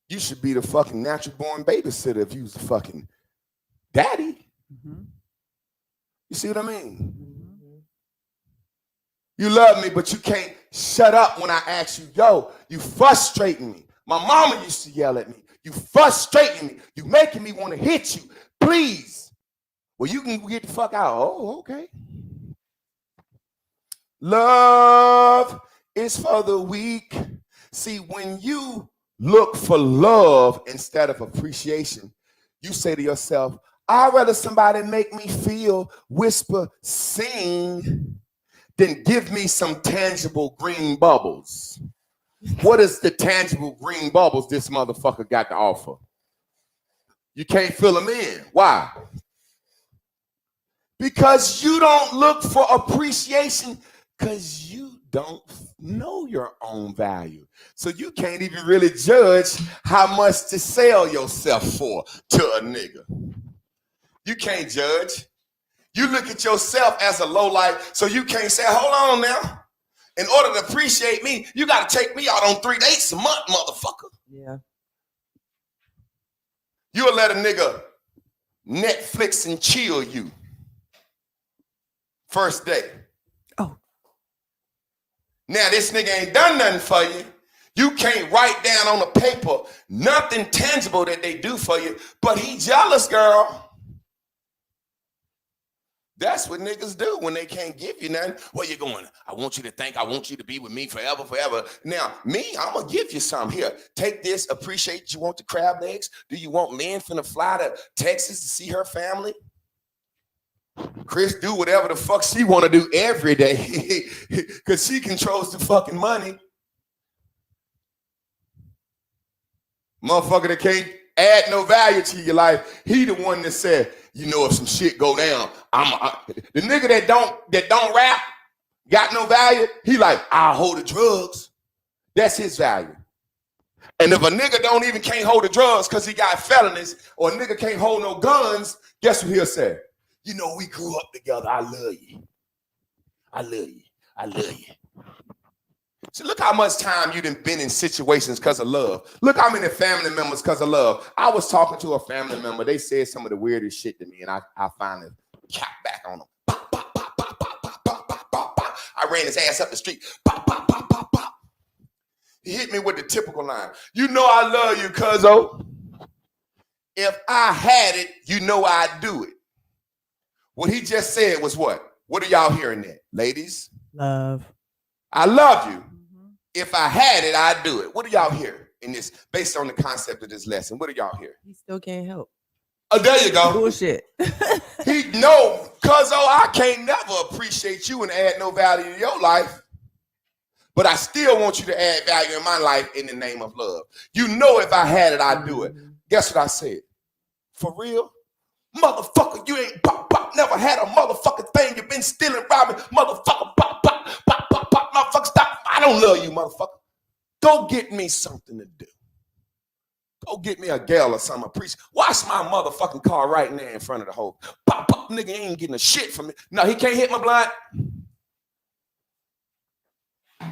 You should be the fucking natural born babysitter if you was the fucking daddy. You see what I mean? You love me, but you can't shut up when I ask you, yo, you frustrating me. My mama used to yell at me. You frustrating me. You making me want to hit you. Please. Well, you can get the fuck out. Oh, okay. Love is for the weak. See, when you look for love instead of appreciation, you say to yourself, I'd rather somebody make me feel, whisper, sing, than give me some tangible green bubbles. What is the tangible green bubbles this motherfucker got to offer? You can't fill them in. Why? Because you don't look for appreciation because you don't know your own value. So you can't even really judge how much to sell yourself for to a nigga. You can't judge. You look at yourself as a lowlife, so you can't say, hold on now. In order to appreciate me, you got to take me out on 3 dates a month, motherfucker. Yeah. You'll let a nigga Netflix and chill you. First day. Oh. Now this nigga ain't done nothing for you. You can't write down on the paper nothing tangible that they do for you, but he jealous, girl. That's what niggas do when they can't give you nothing. Where you going? I want you to think I want you to be with me forever. Now, me, I'm going to give you some. Here, take this. Appreciate you want the crab legs? Do you want Lynn finna fly to Texas to see her family? Chris do whatever the fuck she want to do every day because she controls the fucking money. Motherfucker that can't add no value to your life, he the one that said, you know, if some shit go down, the nigga that don't rap, got no value, he like, I'll hold the drugs. That's his value. And if a nigga don't even can't hold the drugs because he got felonies, or a nigga can't hold no guns, guess what he'll say? You know, we grew up together. I love you. I love you. I love you. So look how much time you done been in situations because of love. Look how many family members because of love. I was talking to a family member. They said some of the weirdest shit to me, and I finally capped back on them. Pop, pop, pop, pop, pop, pop, pop, pop, pop, pop. I ran his ass up the street. Pop, pop, pop, pop, pop. He hit me with the typical line. You know I love you, cuzzo. If I had it, you know I'd do it. What he just said was what? What are y'all hearing that? Ladies? Love. I love you. If I had it, I'd do it. What do y'all hear in this, based on the concept of this lesson? What do y'all hear? He still can't help. Oh, there you go. Bullshit. He know, cuz I can't never appreciate you and add no value to your life. But I still want you to add value in my life in the name of love. You know if I had it, I'd do it. Guess what I said? For real? Motherfucker, you ain't never had a motherfucking thing. You've been stealing, robbing, motherfucker, motherfucker, stop. I don't love you, motherfucker. Go get me something to do. Go get me a gal or something. Wash my motherfucking car right now in front of the hole. Nigga ain't getting a shit from me. No, he can't hit my blind.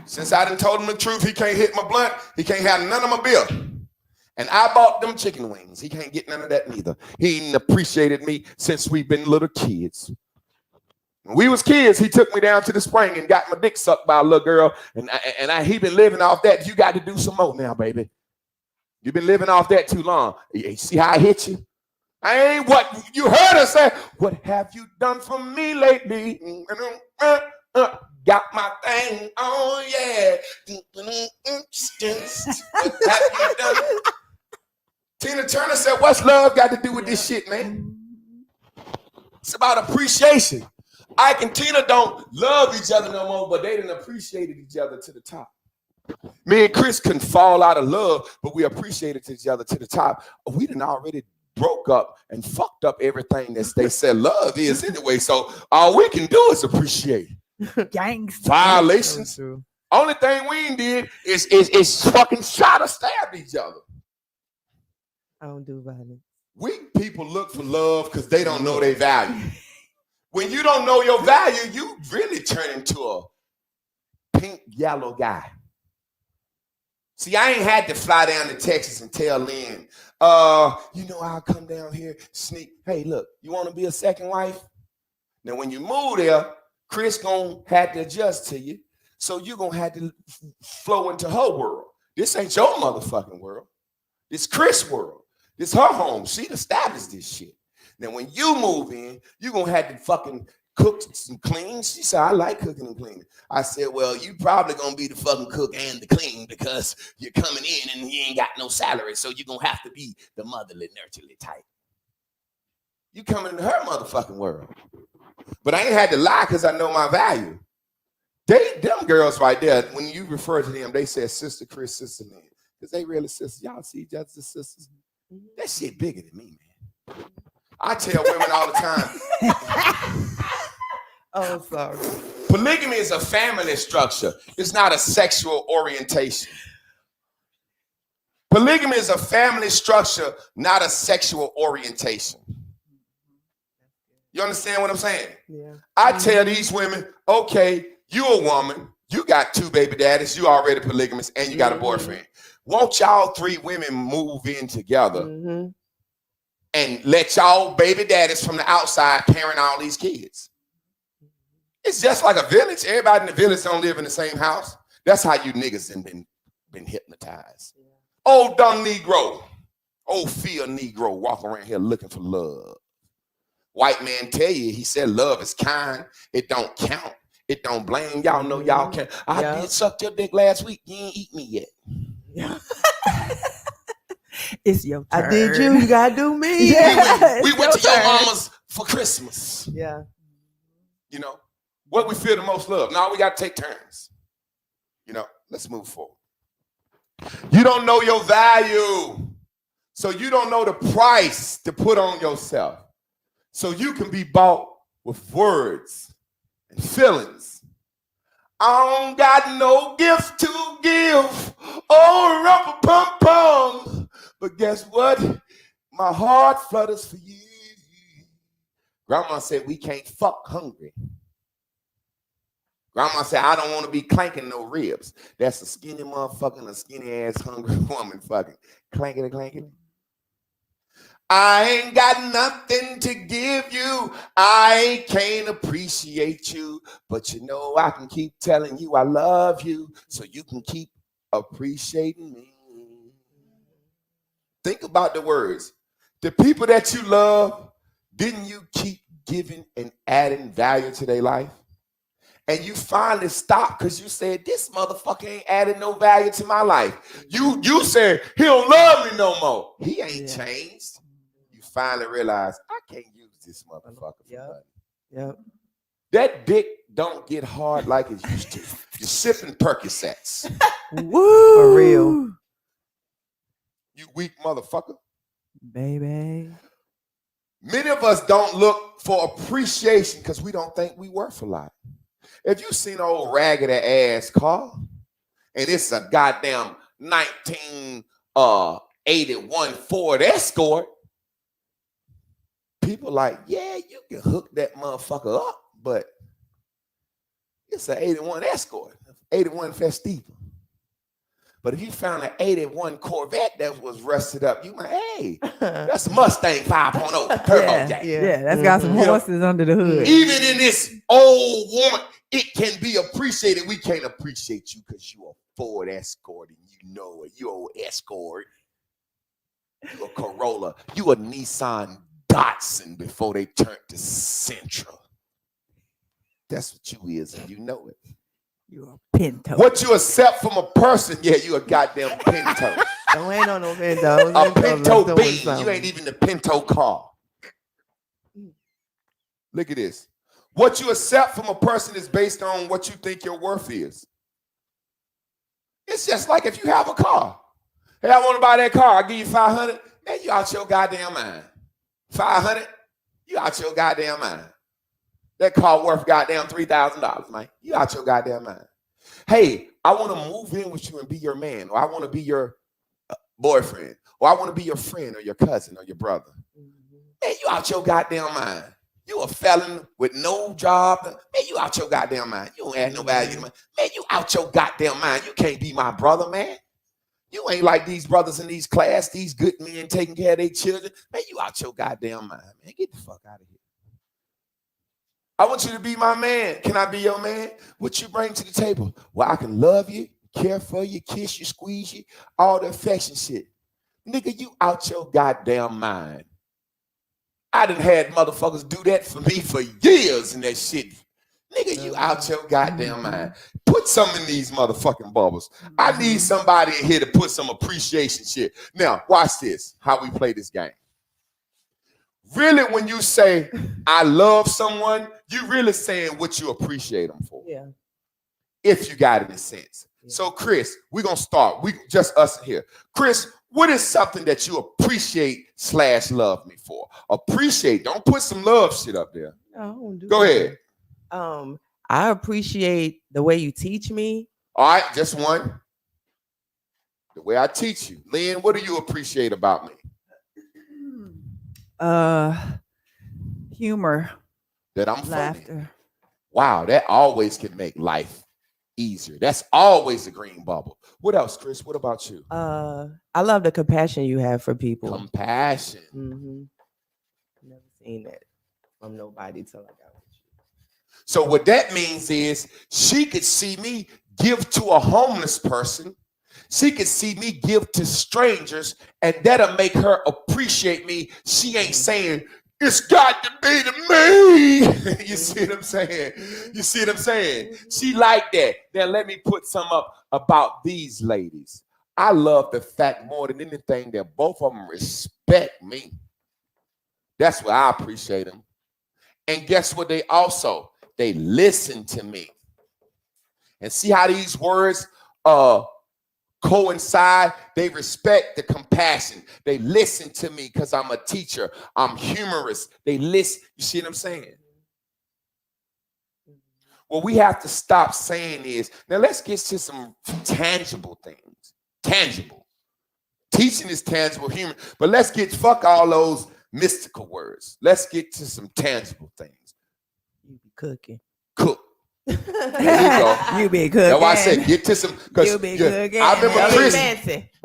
Since I done told him the truth, he can't hit my blunt. He can't have none of my bill. And I bought them chicken wings. He can't get none of that neither. He ain't appreciated me since we've been little kids. When we was kids, he took me down to the spring and got my dick sucked by a little girl. And he been living off that. You got to do some more now, baby. You've been living off that too long. You see how I hit you? I ain't what you heard her say. What have you done for me lately? Got my thing on, yeah. What have you done? Tina Turner said, what's love got to do with this shit, man? It's about appreciation. Ike and Tina don't love each other no more, but they done appreciated each other to the top. Me and Chris couldn't fall out of love, but we appreciated each other to the top. We done already broke up and fucked up everything that they said love is anyway. So all we can do is appreciate. Gangsta. Violations. So only thing we ain't did is fucking shot or stabbed each other. I don't do violence. Weak people look for love because they don't know their value. When you don't know your value, you really turn into a pink yellow guy. See, I ain't had to fly down to Texas and tell Lynn, I'll come down here, sneak. Hey, look, you want to be a second wife? Now, when you move there, Chris gonna have to adjust to you. So you're gonna have to flow into her world. This ain't your motherfucking world. This Chris' world. This her home. She established this shit. Now, when you move in, you're gonna have to fucking cook and clean. She said, I like cooking and cleaning. I said, well, you probably gonna be the fucking cook and the clean because you're coming in and you ain't got no salary. So you're gonna have to be the motherly, nurturely type. You coming into her motherfucking world. But I ain't had to lie because I know my value. Them girls right there, when you refer to them, they say sister Chris, sister Lynn. Because they really sisters. Y'all see each other as sisters. That shit bigger than me, man. I tell women all the time. Oh, sorry. Polygamy is a family structure. It's not a sexual orientation. Polygamy is a family structure, not a sexual orientation. You understand what I'm saying? Yeah. I tell these women, okay, you a woman, you got 2 baby daddies, you already polygamous, and you got a boyfriend. Won't y'all 3 women move in together and let y'all baby daddies from the outside parent all these kids? It's just like a village. Everybody in the village don't live in the same house. That's how you niggas have been hypnotized. Yeah. Old dumb Negro, old field Negro walking around here looking for love. White man tell you, he said love is kind. It don't count. It don't blame. Y'all know y'all can. I did suck your dick last week. You ain't eat me yet. Yeah. It's your turn. I did you. You gotta do me. Yeah. We went to your mama's for Christmas. Yeah. You know, what we feel the most love. Now we got to take turns. You know, let's move forward. You don't know your value. So you don't know the price to put on yourself. So you can be bought with words and feelings. I don't got no gift to give. Oh, rum-pum-pum. But guess what? My heart flutters for you. Grandma said we can't fuck hungry. Grandma said I don't want to be clanking no ribs. That's a skinny motherfucking, a skinny ass hungry woman fucking clanking and clanking. I ain't got nothing to give you. I can't appreciate you. But you know I can keep telling you I love you so you can keep appreciating me. Think about the words. The people that you love, didn't you keep giving and adding value to their life? And you finally stopped because you said, this motherfucker ain't adding no value to my life. You said, he don't love me no more. He ain't changed. finally realized I can't use this motherfucker for nothing. Yep. That dick don't get hard like it used to. You're sipping Percocets. Woo! For real. You weak motherfucker. Baby. Many of us don't look for appreciation because we don't think we worth a lot. If you seen an old raggedy ass car, and it's a goddamn 1981 Ford Escort, people like, yeah, you can hook that motherfucker up, but it's an 81 Escort, 81 Festiva. But if you found an 81 Corvette that was rusted up, you might, hey, that's a Mustang 5.0 Turbo Jack. Yeah, that's got some horses under the hood. Even in this old woman, it can be appreciated. We can't appreciate you because you a Ford Escort and you know it. You old Escort. You a Corolla. You a Nissan Datsun before they turned to Sentra. That's what you is, and you know it. You a Pinto. What you accept from a person, yeah, you a goddamn Pinto. Don't ain't on no Pinto. A Pinto bean. You ain't even the Pinto car. Look at this. What you accept from a person is based on what you think your worth is. It's just like if you have a car. Hey, I want to buy that car. I'll give you $500. Man, you out your goddamn mind. $500? You out your goddamn mind. That car worth goddamn $3,000, man. You out your goddamn mind. Hey, I want to move in with you and be your man, or I want to be your boyfriend, or I want to be your friend or your cousin or your brother. Man, you out your goddamn mind. You a felon with no job. Man, you out your goddamn mind. You don't add no value to me. Man, you out your goddamn mind. You can't be my brother, man. You ain't like these brothers in these class, these good men taking care of their children. Man, you out your goddamn mind, man. Get the fuck out of here. I want you to be my man. Can I be your man? What you bring to the table? Well, I can love you, care for you, kiss you, squeeze you, all the affection shit. Nigga, you out your goddamn mind. I done had motherfuckers do that for me for years and that shit. Nigga, you out your goddamn mind. Put some in these motherfucking bubbles. I need somebody in here to put some appreciation shit. Now, watch this, how we play this game. Really, when you say, I love someone, you really saying what you appreciate them for. Yeah. If you got it in sense. Yeah. So, Chris, we're going to start. We just us here. Chris, what is something that you appreciate / love me for? Appreciate. Don't put some love shit up there. No, Go ahead. I appreciate the way you teach me. All right, just one. The way I teach you. Lynn, what do you appreciate about me? Humor. That I'm laughter. Funny. Wow, that always can make life easier. That's always a green bubble. What else, Chris? What about you? I love the compassion you have for people. Compassion. Never seen that from nobody till I got with you. So what that means is she could see me give to a homeless person. She could see me give to strangers, and that'll make her appreciate me. She ain't saying, it's got to be to me. You see what I'm saying? You see what I'm saying? She like that. Now let me put some up about these ladies. I love the fact more than anything that both of them respect me. That's what I appreciate them. And guess what? They listen to me. And see how these words coincide. They respect the compassion. They listen to me because I'm a teacher. I'm humorous. They listen. You see what I'm saying? What we have to stop saying is, now let's get to some tangible things. Tangible. Teaching is tangible, human. But let's fuck all those mystical words. Let's get to some tangible things. You be cooking. Cook. There you go. You be cooking. That's why I said get to some. You be cooking. I remember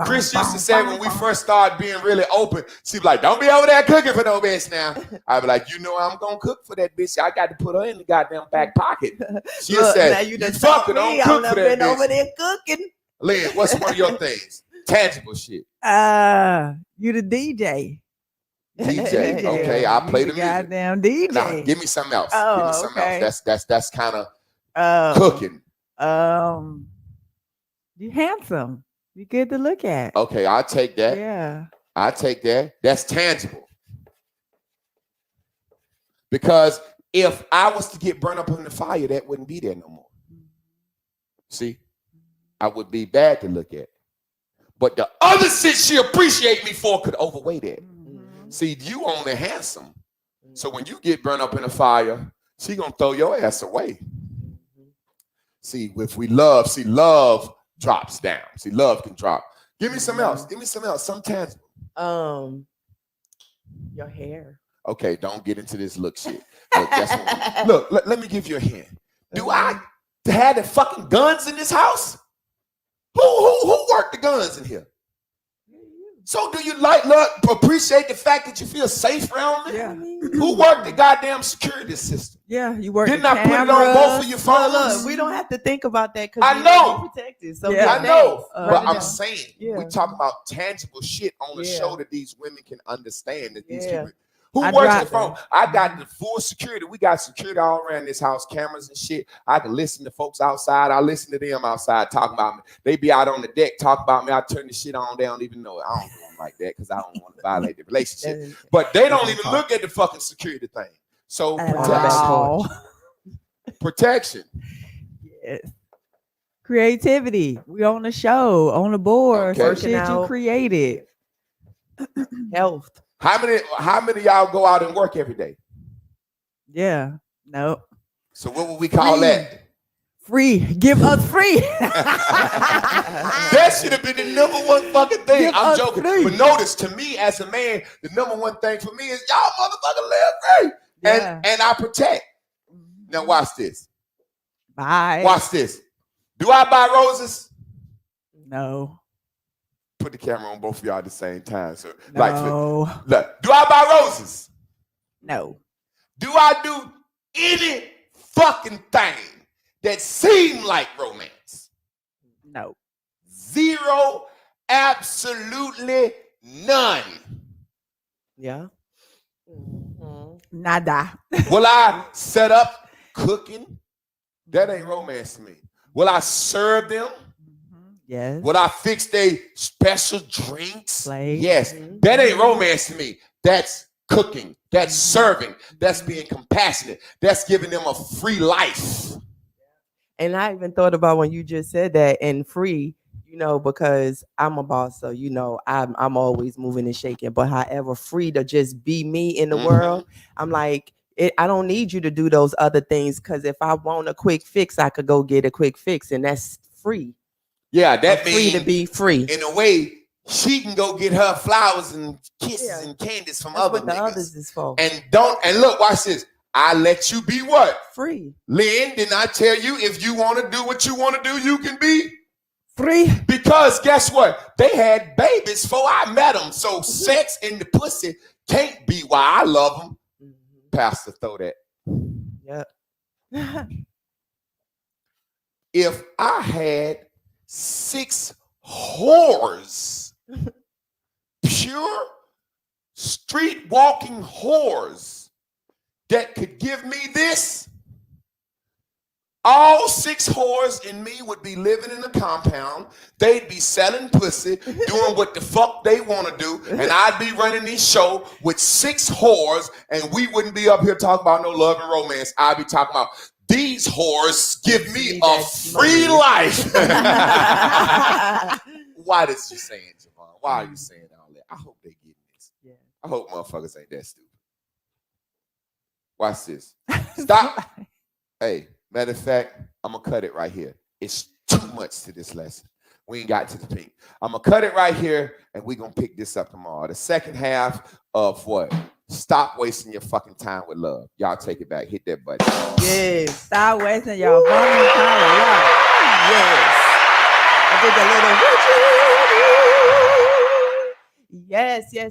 Chris used to say when we first started being really open, she'd be like, don't be over there cooking for no bitch now. I'd be like, you know I'm going to cook for that bitch. I got to put her in the goddamn back pocket. She said, you fucking don't cook for that bitch. Over there cooking. Lynn, what's one of your things? Tangible shit. You the DJ. DJ. Okay, I'll play the music. Goddamn DJ. Nah, give me something else. Oh, give me something okay. else. That's kind of cooking. You handsome. You good to look at. Okay, I'll take that. Yeah. I'll take that. That's tangible. Because if I was to get burned up in the fire, that wouldn't be there no more. See, I would be bad to look at. But the other shit she appreciate me for could overweigh that. See, you only handsome. So when you get burned up in the fire, she gonna throw your ass away. See, if we love, love drops down. See, love can drop. Give me some else. Give me some else. Sometimes. Your hair. Okay, don't get into this look shit. Look, let me give you a hint. Do I have the fucking guns in this house? Who worked the guns in here? So do you appreciate the fact that you feel safe around me? Yeah. Who worked the goddamn security system? Yeah, you work. Didn't I put it on both of your phones? Look, we don't have to think about that because I know. we're protected. So Yeah. I know, but I'm Yeah. saying Yeah. we talk about tangible shit on the Yeah. show that these women can understand. That these Yeah. people who I works drive the phone. I got the full security. We got security all around this house, cameras and shit. I can listen to folks outside. I listen to them outside talking about me. They be out on the deck talking about me. I turn the shit on. They don't even know it. I don't do them like that because I don't want to violate the relationship. But they don't even look at the fucking security thing. So Wow. protection. Yes. Creativity. We on the show, on the board. Okay. Some shit you Working out. created. Health. How many of y'all go out and work every day? Yeah. No. So what would we call that? Free. Give us free. That should have been the number one fucking thing. Give I'm us joking. free. But notice, to me as a man, the number one thing for me is y'all motherfucking live free. Yeah. And I protect. Now watch this. Bye. Watch this. Do I buy roses? No. Put the camera on both of y'all at the same time. So No. look, do I buy roses? No. Do I do any fucking thing that seem like romance? No. Zero, absolutely none. Yeah. Nada. Will I set up cooking? That ain't romance to me. Will I serve them? Yes. Will I fix their special drinks? Plate. Yes. That ain't romance to me. That's cooking. That's serving. That's being compassionate. That's giving them a free life. And I even thought about when you just said that, and free, because I'm a boss, so I'm always moving and shaking. But however, free to just be me in the world, I'm like, I don't need you to do those other things, because if I want a quick fix, I could go get a quick fix, and that's free. Yeah, that I'm means free to be free. in a way, she can go get her flowers and kisses and candies from That's other what the niggas. others is for. And look, watch this. I let you be what? Free. Lynn, didn't I tell you if you want to do what you want to do, you can be Free. Because guess what? They had babies before I met them. So sex and the pussy can't be why I love them. Pastor, throw that. Yeah. If I had 6 whores, pure street walking whores that could give me this, all 6 whores in me would be living in a compound. They'd be selling pussy, doing what the fuck they want to do, and I'd be running this show with 6 whores, and we wouldn't be up here talking about no love and romance. I'd be talking about these whores give me a free life. Why did you saying, Javon? Why are you saying all that? I hope they get this. Yeah. I hope motherfuckers ain't that stupid. Watch this. Stop. Hey, matter of fact, I'm going to cut it right here. It's too much to this lesson. We ain't got to the pink. I'm going to cut it right here, and we're going to pick this up tomorrow. The second half of what? Stop wasting your fucking time with love. Y'all take it back. Hit that button. Yes. Stop wasting your fucking time. Yes. I did the little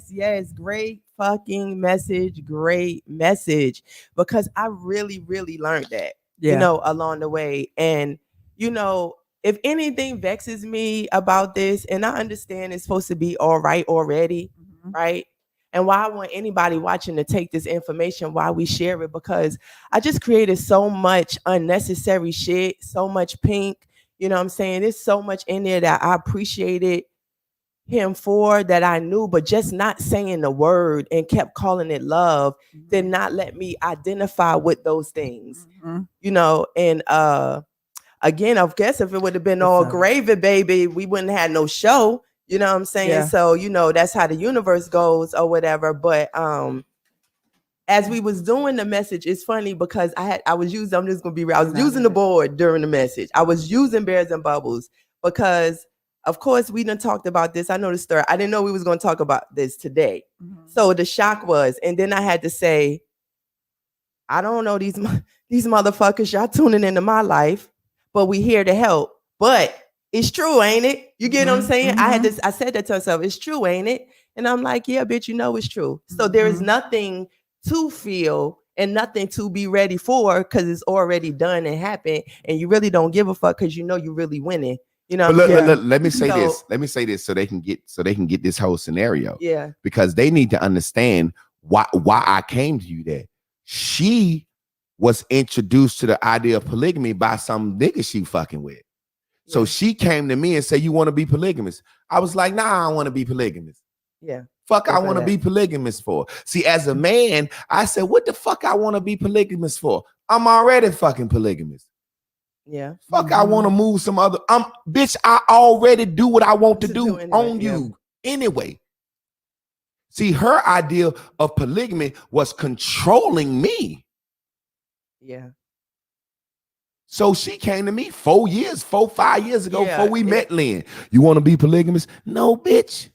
yes. Great fucking message. Great message. Because I really, really learned that, along the way. And, if anything vexes me about this, and I understand it's supposed to be all right already, right? And why I want anybody watching to take this information while we share it, because I just created so much unnecessary shit, so much pink. You know what I'm saying? There's so much in there that I appreciated, him for that I knew, but just not saying the word and kept calling it love did not let me identify with those things, you know. And again, I guess if it would have been all gravy, baby, we wouldn't have no show. You know what I'm saying? Yeah. So, you know, that's how the universe goes or whatever. But as we was doing the message, it's funny because I was using the board during the message. I was using Bears and Bubbles because, of course, we done talked about this. I know the story. I didn't know we was going to talk about this today. So the shock was, and then I had to say, I don't know these motherfuckers, y'all tuning into my life, but we here to help. But it's true, ain't it? You get what I'm saying? I said that to myself. It's true, ain't it? And I'm like, yeah, bitch, you know it's true. So there is nothing to feel and nothing to be ready for because it's already done and happened, and you really don't give a fuck because you know you really winning. You know. Let me say this. Let me say this so they can get this whole scenario. Yeah. Because they need to understand why I came to you there. She was introduced to the idea of polygamy by some nigga she fucking with. So she came to me and said, "You want to be polygamous?" I was like, "Nah, I don't want to be polygamous." Yeah. Fuck, I want to be polygamous for. See, as a man, I said, what the fuck I want to be polygamous for? I'm already fucking polygamous. Yeah. Fuck, I want to move some other. Bitch, I already do what I want to do on you anyway. See, her idea of polygamy was controlling me. Yeah. So she came to me 5 years ago before we met, Lynn. You want to be polygamous? No, bitch.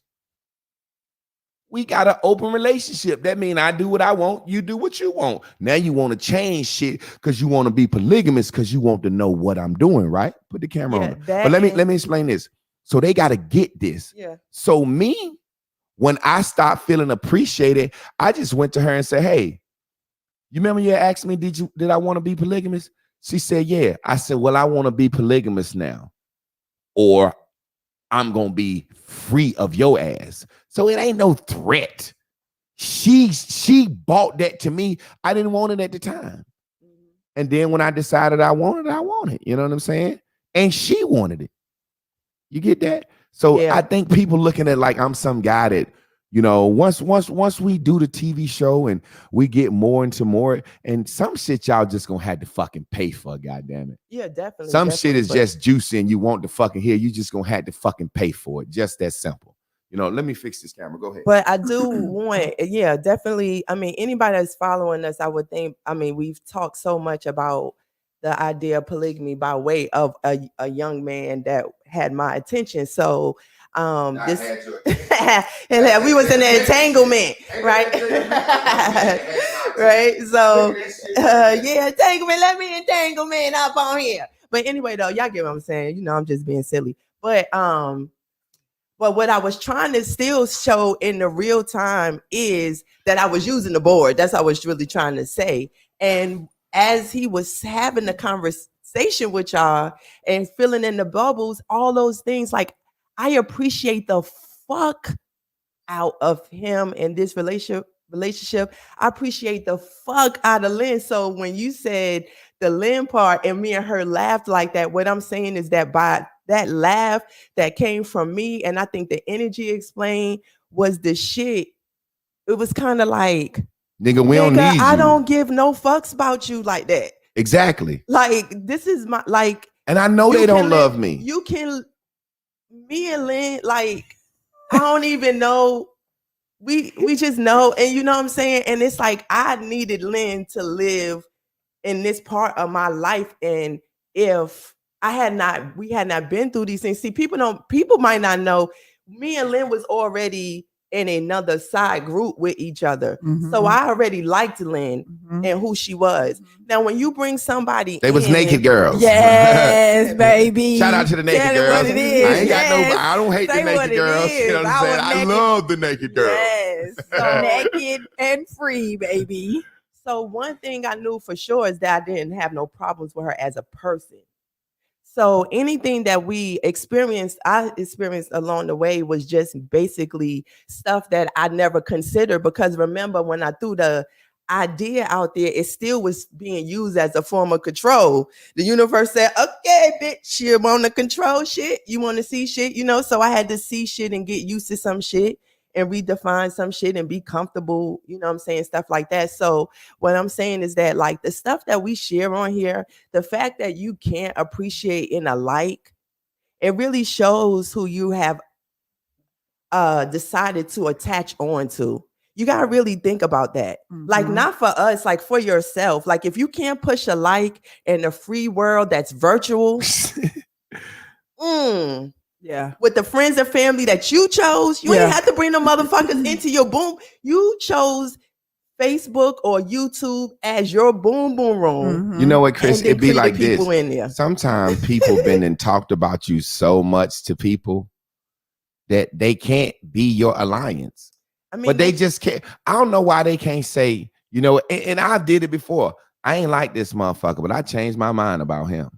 We got an open relationship. That means I do what I want, you do what you want. Now you want to change shit because you want to be polygamous because you want to know what I'm doing, right? Put the camera on. But let me explain this. So they got to get this. Yeah. So me, when I stopped feeling appreciated, I just went to her and said, "Hey, you remember you asked me, did I want to be polygamous?" She said, "Yeah." I said, "Well, I want to be polygamous now, or I'm going to be free of your ass." So it ain't no threat. She bought that to me. I didn't want it at the time. And then when I decided I wanted it, I want it. You know what I'm saying? And she wanted it. You get that? So I think people looking at like I'm some guy that, you know, once we do the TV show and we get more into more, and some shit y'all just gonna have to fucking pay for, goddamn it. Yeah, definitely. Some shit is just juicy and you want to fucking hear. You just gonna have to fucking pay for it. Just that simple. You know, let me fix this camera. Go ahead. But I do want, definitely. I mean, anybody that's following us, I would think, I mean, we've talked so much about the idea of polygamy by way of a young man that had my attention. So this and we was in an entanglement, right? Right. So entanglement, let me entanglement up on here. But anyway, though, y'all get what I'm saying. You know, I'm just being silly. But what I was trying to still show in the real time is that I was using the board. That's what I was really trying to say. And as he was having the conversation with y'all and filling in the bubbles, all those things, like, I appreciate the fuck out of him in this relationship. I appreciate the fuck out of Lynn. So when you said the Lynn part and me and her laughed like that, what I'm saying is that by that laugh that came from me, and I think the energy explained was the shit. It was kind of like, nigga, we don't need you. I don't give no fucks about you like that. Exactly. Like, this is my, like, and I know they don't love me. You can, me and Lynn, like, I don't even know. We just know, and you know what I'm saying? And it's like, I needed Lynn to live in this part of my life. And if we had not been through these things. See, people might not know, me and Lynn was already in another side group with each other. So I already liked Lynn and who she was. Now, when you bring somebody they was naked girls. Yes, baby. Shout out to the naked girls. What it is. I ain't got I don't hate the naked girls. You know what I'm saying? I love the naked girls. Yes. So naked and free, baby. So one thing I knew for sure is that I didn't have no problems with her as a person. So anything that I experienced along the way was just basically stuff that I never considered. Because remember, when I threw the idea out there, it still was being used as a form of control. The universe said, okay, bitch, you want to control shit? You want to see shit? You know, so I had to see shit and get used to some shit and redefine some shit and be comfortable, you know what I'm saying, stuff like that. So what I'm saying is that, like, the stuff that we share on here, the fact that you can't appreciate in a like, it really shows who you have decided to attach on to. You got to really think about that. Like, not for us, like for yourself. Like, if you can't push a like in a free world that's virtual, Yeah. with the friends and family that you chose, you ain't have to bring them motherfuckers into your boom. You chose Facebook or YouTube as your boom boom room. You know what, Chris? It'd be like this. In there. Sometimes people been and talked about you so much to people that they can't be your alliance. I mean, but they just can't. I don't know why they can't say, you know, and I did it before. I ain't like this motherfucker, but I changed my mind about him.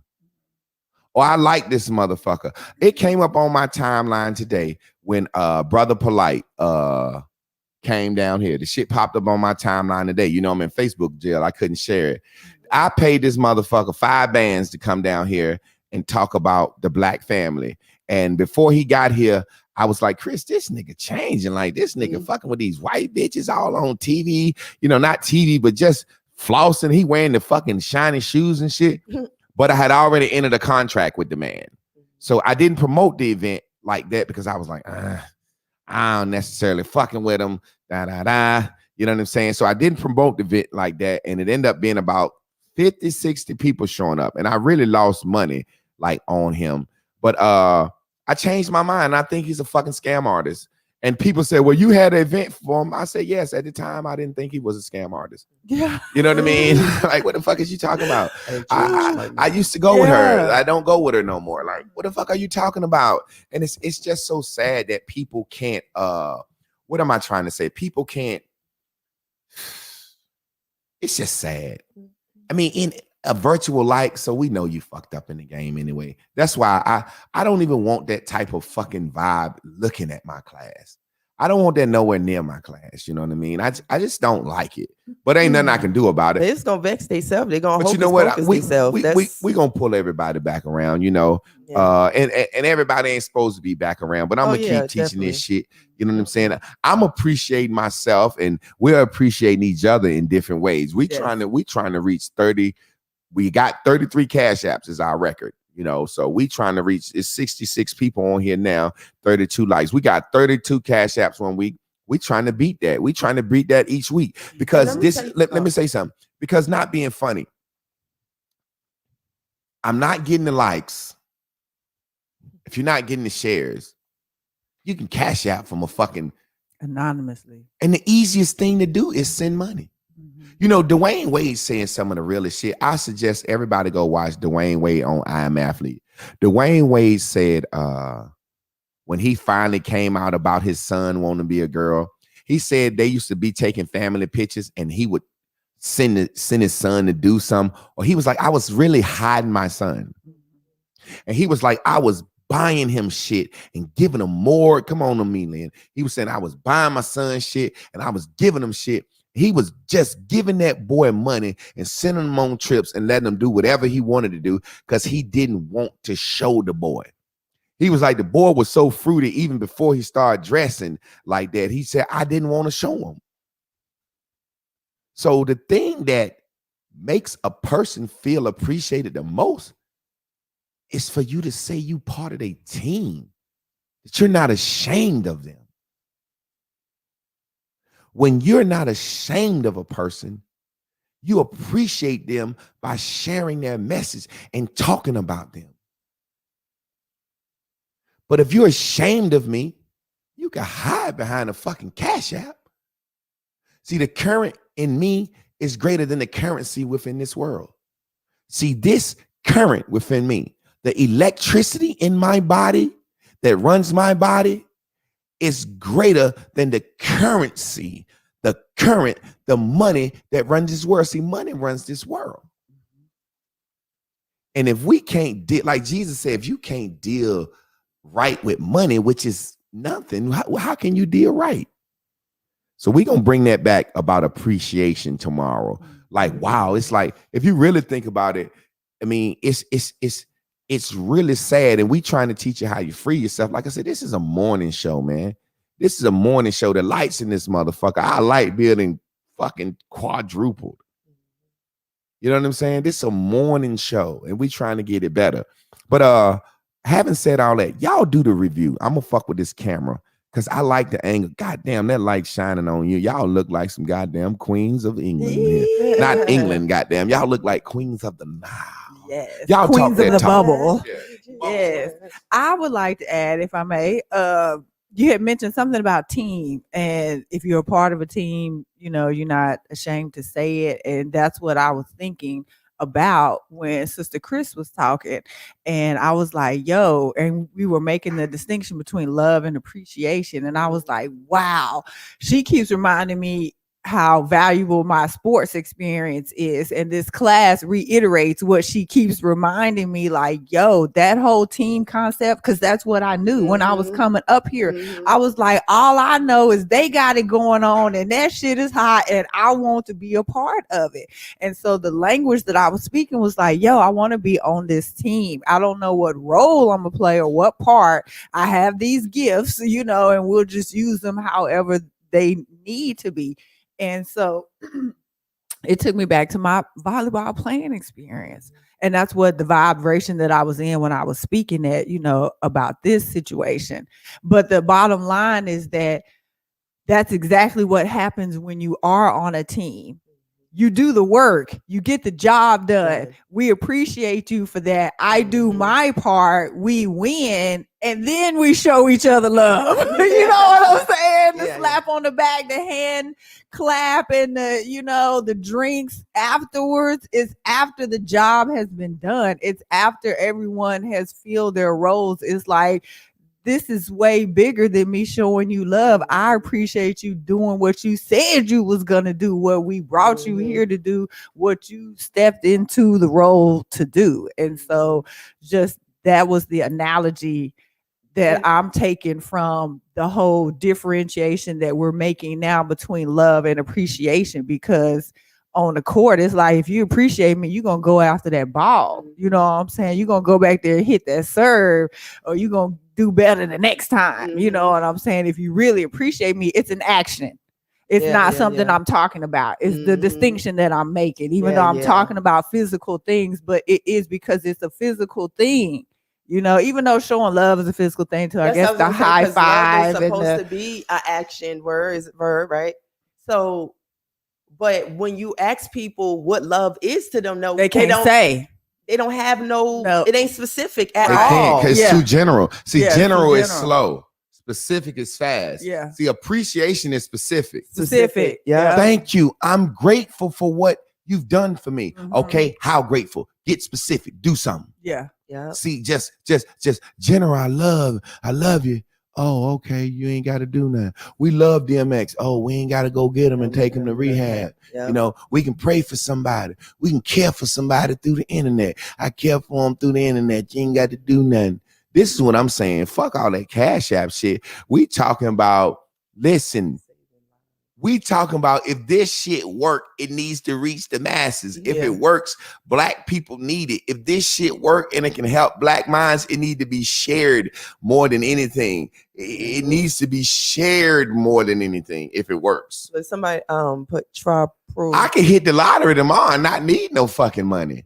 Or I like this motherfucker. It came up on my timeline today when Brother Polite came down here. The shit popped up on my timeline today. You know, I'm in Facebook jail. I couldn't share it. I paid this motherfucker 5 bands to come down here and talk about the black family. And before he got here, I was like, Chris, this nigga changing. Like, this nigga fucking with these white bitches all on TV. You know, not TV, but just flossing. He wearing the fucking shiny shoes and shit. But I had already entered a contract with the man. So I didn't promote the event like that because I was like, I don't necessarily fucking with him. You know what I'm saying? So I didn't promote the event like that. And it ended up being about 50, 60 people showing up. And I really lost money like on him. But I changed my mind. I think he's a fucking scam artist. And people say, well, you had an event for him. I said, yes. At the time, I didn't think he was a scam artist. Yeah. You know what I mean? Like, what the fuck is you talking about? I used to go with her. I don't go with her no more. Like, what the fuck are you talking about? And it's just so sad that people can't, what am I trying to say? People can't, it's just sad. I mean, in a virtual like, so we know you fucked up in the game anyway. That's why I don't even want that type of fucking vibe looking at my class. I don't want that nowhere near my class. You know what I mean? I just don't like it. But ain't nothing I can do about it. It's gonna vex themselves. They're gonna. But you know what? We gonna pull everybody back around. You know, and everybody ain't supposed to be back around. But I'm gonna keep teaching this shit. You know what I'm saying? I'm appreciating myself, and we're appreciating each other in different ways. We trying to reach 30. We got 33 Cash Apps is our record, you know, so we trying to reach, it's 66 people on here now, 32 likes. We got 32 Cash Apps 1 week. We trying to beat that. We trying to beat that each week because let me say something, because not being funny, I'm not getting the likes. If you're not getting the shares, you can Cash App from a fucking anonymously. And the easiest thing to do is send money. You know, Dwayne Wade saying some of the realest shit. I suggest everybody go watch Dwayne Wade on I Am Athlete. Dwayne Wade said when he finally came out about his son wanting to be a girl, he said they used to be taking family pictures and he would send his son to do something. Or he was like, I was really hiding my son. And he was like, I was buying him shit and giving him more. Come on to me, Lynn. He was saying I was buying my son shit and I was giving him shit. He was just giving that boy money and sending him on trips and letting him do whatever he wanted to do because he didn't want to show the boy. He was like, the boy was so fruity even before he started dressing like that. He said, I didn't want to show him. So the thing that makes a person feel appreciated the most is for you to say you part of their team, that you're not ashamed of them. When you're not ashamed of a person, you appreciate them by sharing their message and talking about them. But if you're ashamed of me, you can hide behind a fucking Cash App. See, the current in me is greater than the currency within this world. See, this current within me, the electricity in my body that runs my body, is greater than the currency, the money that runs this world. See, money runs this world. And if we can't deal, like Jesus said, if you can't deal right with money, which is nothing, how can you deal right? So we're gonna bring that back about appreciation tomorrow. Like, wow, it's like if you really think about it, I mean, it's really sad. And we trying to teach you how you free yourself. Like I said, this is a morning show, man. This is a morning show. The lights in this motherfucker, our light building fucking quadrupled. You know what I'm saying? This is a morning show, and we trying to get it better. But having said all that, y'all do the review. I'm gonna fuck with this camera because I like the angle. Goddamn, that light shining on you. Y'all look like some goddamn queens of England here. Not England, goddamn. Y'all look like queens of the Nile. Yes. Y'all queens talk of that the talk. bubble. Yeah. Yes. I would like to add, if I may, you had mentioned something about team, and if you're a part of a team, you know, you're not ashamed to say it. And that's what I was thinking about when Sister Chris was talking. And I was like, yo, and we were making the distinction between love and appreciation. And I was like, wow, she keeps reminding me how valuable my sports experience is. And this class reiterates what she keeps reminding me, like, yo, that whole team concept, because that's what I knew when I was coming up here. I was like, all I know is they got it going on and that shit is hot and I want to be a part of it. And so the language that I was speaking was like, yo, I want to be on this team. I don't know what role I'm gonna play or what part. I have these gifts, you know, and we'll just use them however they need to be. And so it took me back to my volleyball playing experience. And that's what the vibration that I was in when I was speaking at, you know, about this situation. But the bottom line is that that's exactly what happens when you are on a team. You do the work, you get the job done. We appreciate you for that. I do my part, we win, and then we show each other love. You know what I'm saying? The slap on the back, the hand clap, and the, you know, the drinks afterwards is after the job has been done. It's after everyone has filled their roles. It's like, this is way bigger than me showing you love. I appreciate you doing what you said you was going to do, what we brought you here to do, what you stepped into the role to do. And so just that was the analogy that I'm taking from the whole differentiation that we're making now between love and appreciation, because on the court, it's like, if you appreciate me, you're going to go after that ball. You know what I'm saying? You're going to go back there and hit that serve, or you're going to do better the next time. You know what I'm saying? If you really appreciate me, it's an action. It's not something I'm talking about. It's the distinction that I'm making, even though I'm talking about physical things, but it is because it's a physical thing. You know, even though showing love is a physical thing too, I guess the high five is supposed to be an action verb, right? So, but when you ask people what love is to them, no, they can't say. They don't have no, it ain't specific at all. Can't, because it's too general. See, general is general. slow. Specific is fast. Yeah. See, appreciation is specific. Specific. Yeah. Thank you. I'm grateful for what you've done for me. Okay. How grateful? Get specific. Do something. Yeah. Yeah. See, just general. I love you. Oh, okay. You ain't got to do nothing. We love DMX. Oh, we ain't got to go get him and take him to rehab. Yeah. You know, we can pray for somebody. We can care for somebody through the internet. I care for them through the internet. You ain't got to do nothing. This is what I'm saying. Fuck all that Cash App shit. We talking about, listen, we talking about if this shit work, it needs to reach the masses. If it works, black people need it. If this shit work and it can help black minds, it need to be shared more than anything. It needs to be shared more than anything if it works. But somebody put try proof. I can hit the lottery tomorrow and not need no fucking money.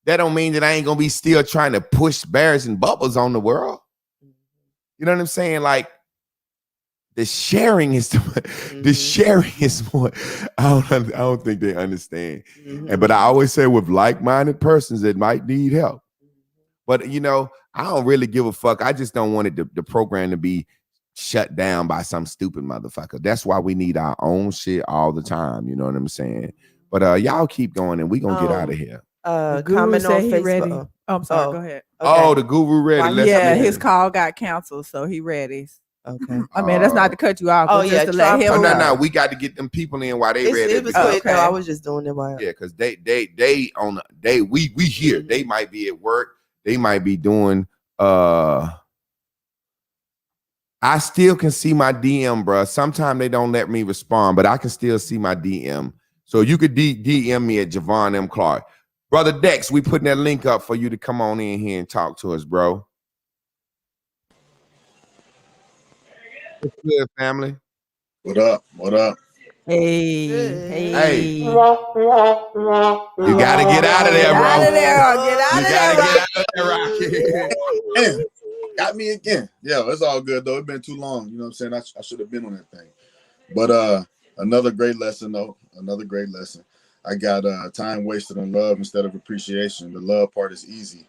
That don't mean that I ain't gonna be still trying to push bears and bubbles on the world. You know what I'm saying? Like, the sharing is the sharing is more. I don't think they understand. But I always say, with like-minded persons that might need help. But you know, I don't really give a fuck. I just don't want the program to be shut down by some stupid motherfucker. That's why we need our own shit all the time. You know what I'm saying? But y'all keep going, and we gonna get out of here. Comment on Facebook. Ready. Oh, I'm sorry. Go ahead. Okay. Oh, the guru ready. His call got canceled, so he ready. Okay. I mean, that's not to cut you off. Just to let him. No. We got to get them people in while they ready. It was quick. No, I was just doing it while. Yeah, because they we here. They might be at work. They might be doing I still can see my DM, bro. Sometimes they don't let me respond, but I can still see my DM. So you could DM me at Javon M. Clark. Brother Dex, we putting that link up for you to come on in here and talk to us, bro. What's good, family? What up? What up? Hey. You gotta get out of there, bro. Get out of there, Rocky. Man, got me again. Yeah, it's all good though. It's been too long. You know what I'm saying? I should have been on that thing. But another great lesson though. Another great lesson. I got time wasted on love instead of appreciation. The love part is easy.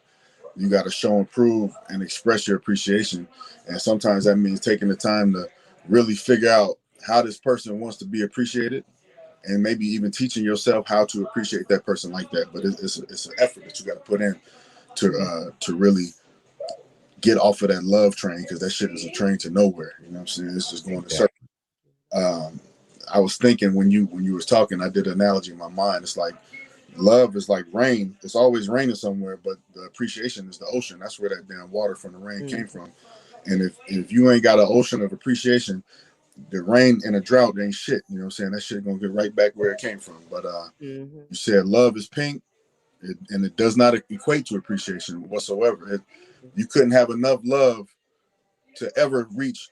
You got to show and prove and express your appreciation. And sometimes that means taking the time to really figure out how this person wants to be appreciated, and maybe even teaching yourself how to appreciate that person like that. But it's an effort that you got to put in to really get off of that love train, because that shit is a train to nowhere. You know what I'm saying? It's just going to circle. I was thinking when you was talking, I did an analogy in my mind. It's like love is like rain. It's always raining somewhere, but the appreciation is the ocean. That's where that damn water from the rain came from. And if you ain't got an ocean of appreciation, the rain in a drought ain't shit. You know what I'm saying? That shit gonna get right back where it came from. But you said love is pink, and it does not equate to appreciation whatsoever. You couldn't have enough love to ever reach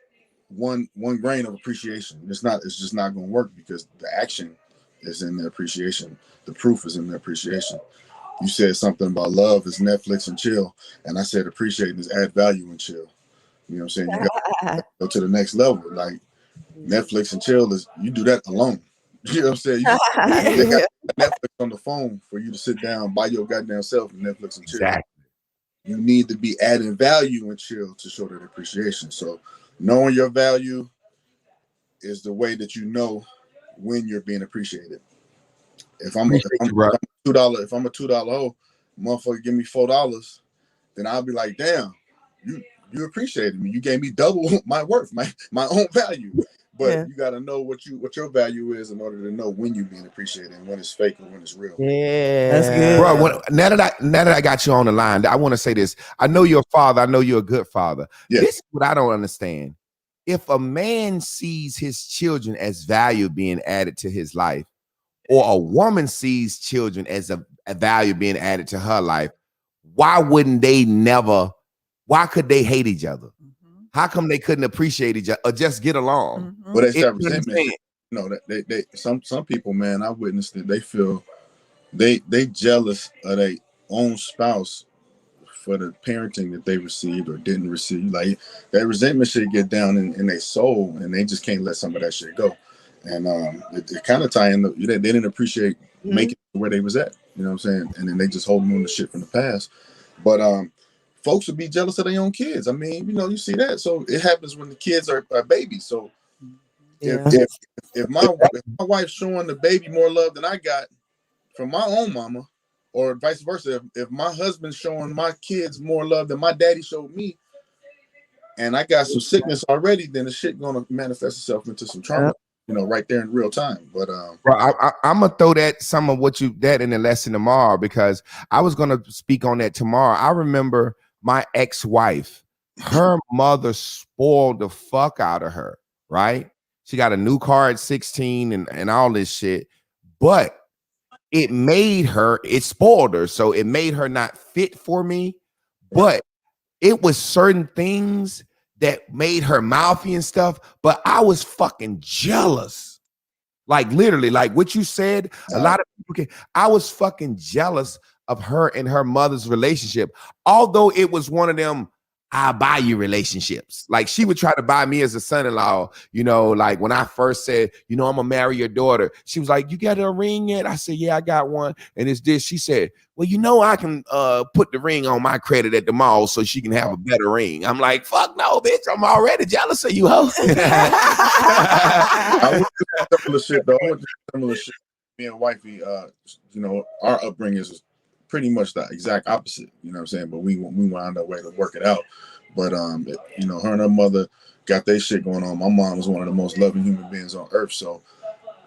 one grain of appreciation. It's just not gonna work, because the action is in the appreciation. The proof is in the appreciation. You said something about love is Netflix and chill, and I said appreciating is add value and chill. You know what I'm saying? You got to go to the next level. Like Netflix and chill is, you do that alone. You know what I'm saying? You got Netflix on the phone for you to sit down by your goddamn self and Netflix and chill. Exactly. You need to be adding value and chill to show that appreciation. So knowing your value is the way that you know when you're being appreciated. If I'm a $2 hoe, motherfucker give me $4, then I'll be like, damn, you appreciated me. You gave me double my worth, my own value. But you got to know what your value is in order to know when you're being appreciated and when it's fake and when it's real. Yeah, that's good, bro. Now that I got you on the line, I want to say this. I know you're a father. I know you're a good father. Yes. This is what I don't understand. If a man sees his children as value being added to his life, or a woman sees children as a value being added to her life, why could they hate each other? How come they couldn't appreciate each other or just get along? Well, they start resentment. You know, they some people, man, I witnessed it. They feel they jealous of their own spouse for the parenting that they received or didn't receive. Like that resentment shit get down in their soul, and they just can't let some of that shit go. And it kind of tie in. They didn't appreciate making it where they was at. You know what I'm saying? And then they just holding on to shit from the past. But folks would be jealous of their own kids. I mean, you know, you see that. So it happens when the kids are babies. So if my wife's showing the baby more love than I got from my own mama, or vice versa, if my husband's showing my kids more love than my daddy showed me, and I got some sickness already, then the shit gonna manifest itself into some trauma. You know, right there in real time. But I'm gonna throw some of that in the lesson tomorrow, because I was gonna speak on that tomorrow. I remember my ex-wife, her mother spoiled the fuck out of her, right? She got a new car at 16 and all this shit, but it spoiled her. So it made her not fit for me, but it was certain things that made her mouthy and stuff, but I was fucking jealous. Like literally, like what you said, a lot of people I was fucking jealous of her and her mother's relationship. Although it was one of them, I'll buy you relationships. Like she would try to buy me as a son-in-law, you know, like when I first said, you know, I'm gonna marry your daughter. She was like, you got a ring yet? I said, yeah, I got one. And it's this. She said, well, you know, I can put the ring on my credit at the mall so she can have a better ring. I'm like, fuck no, bitch. I'm already jealous of you, ho. I went through similar shit, though. Me and wifey, you know, our upbringing is pretty much the exact opposite, you know what I'm saying? But we wound our way to work it out. But you know, her and her mother got their shit going on. My mom was one of the most loving human beings on earth. So,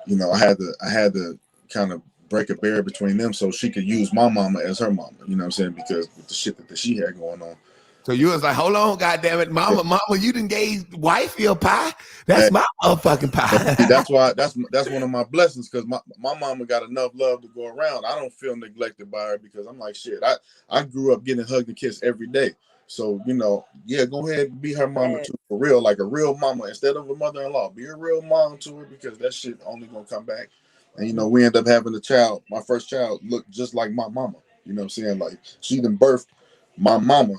you know, I had to kind of break a barrier between them so she could use my mama as her mama, you know what I'm saying? Because with the shit that she had going on. So you was like, hold on, goddamn it, mama, you done gave wifey a pie. That's my motherfucking pie. That's why that's one of my blessings, because my mama got enough love to go around. I don't feel neglected by her, because I'm like, shit, I grew up getting hugged and kissed every day. So, you know, yeah, go ahead and be her mama too, for real, like a real mama instead of a mother-in-law. Be a real mom to her, because that shit only gonna come back. And you know, we end up having a child. My first child looked just like my mama. You know what I'm saying? Like, she done birthed my mama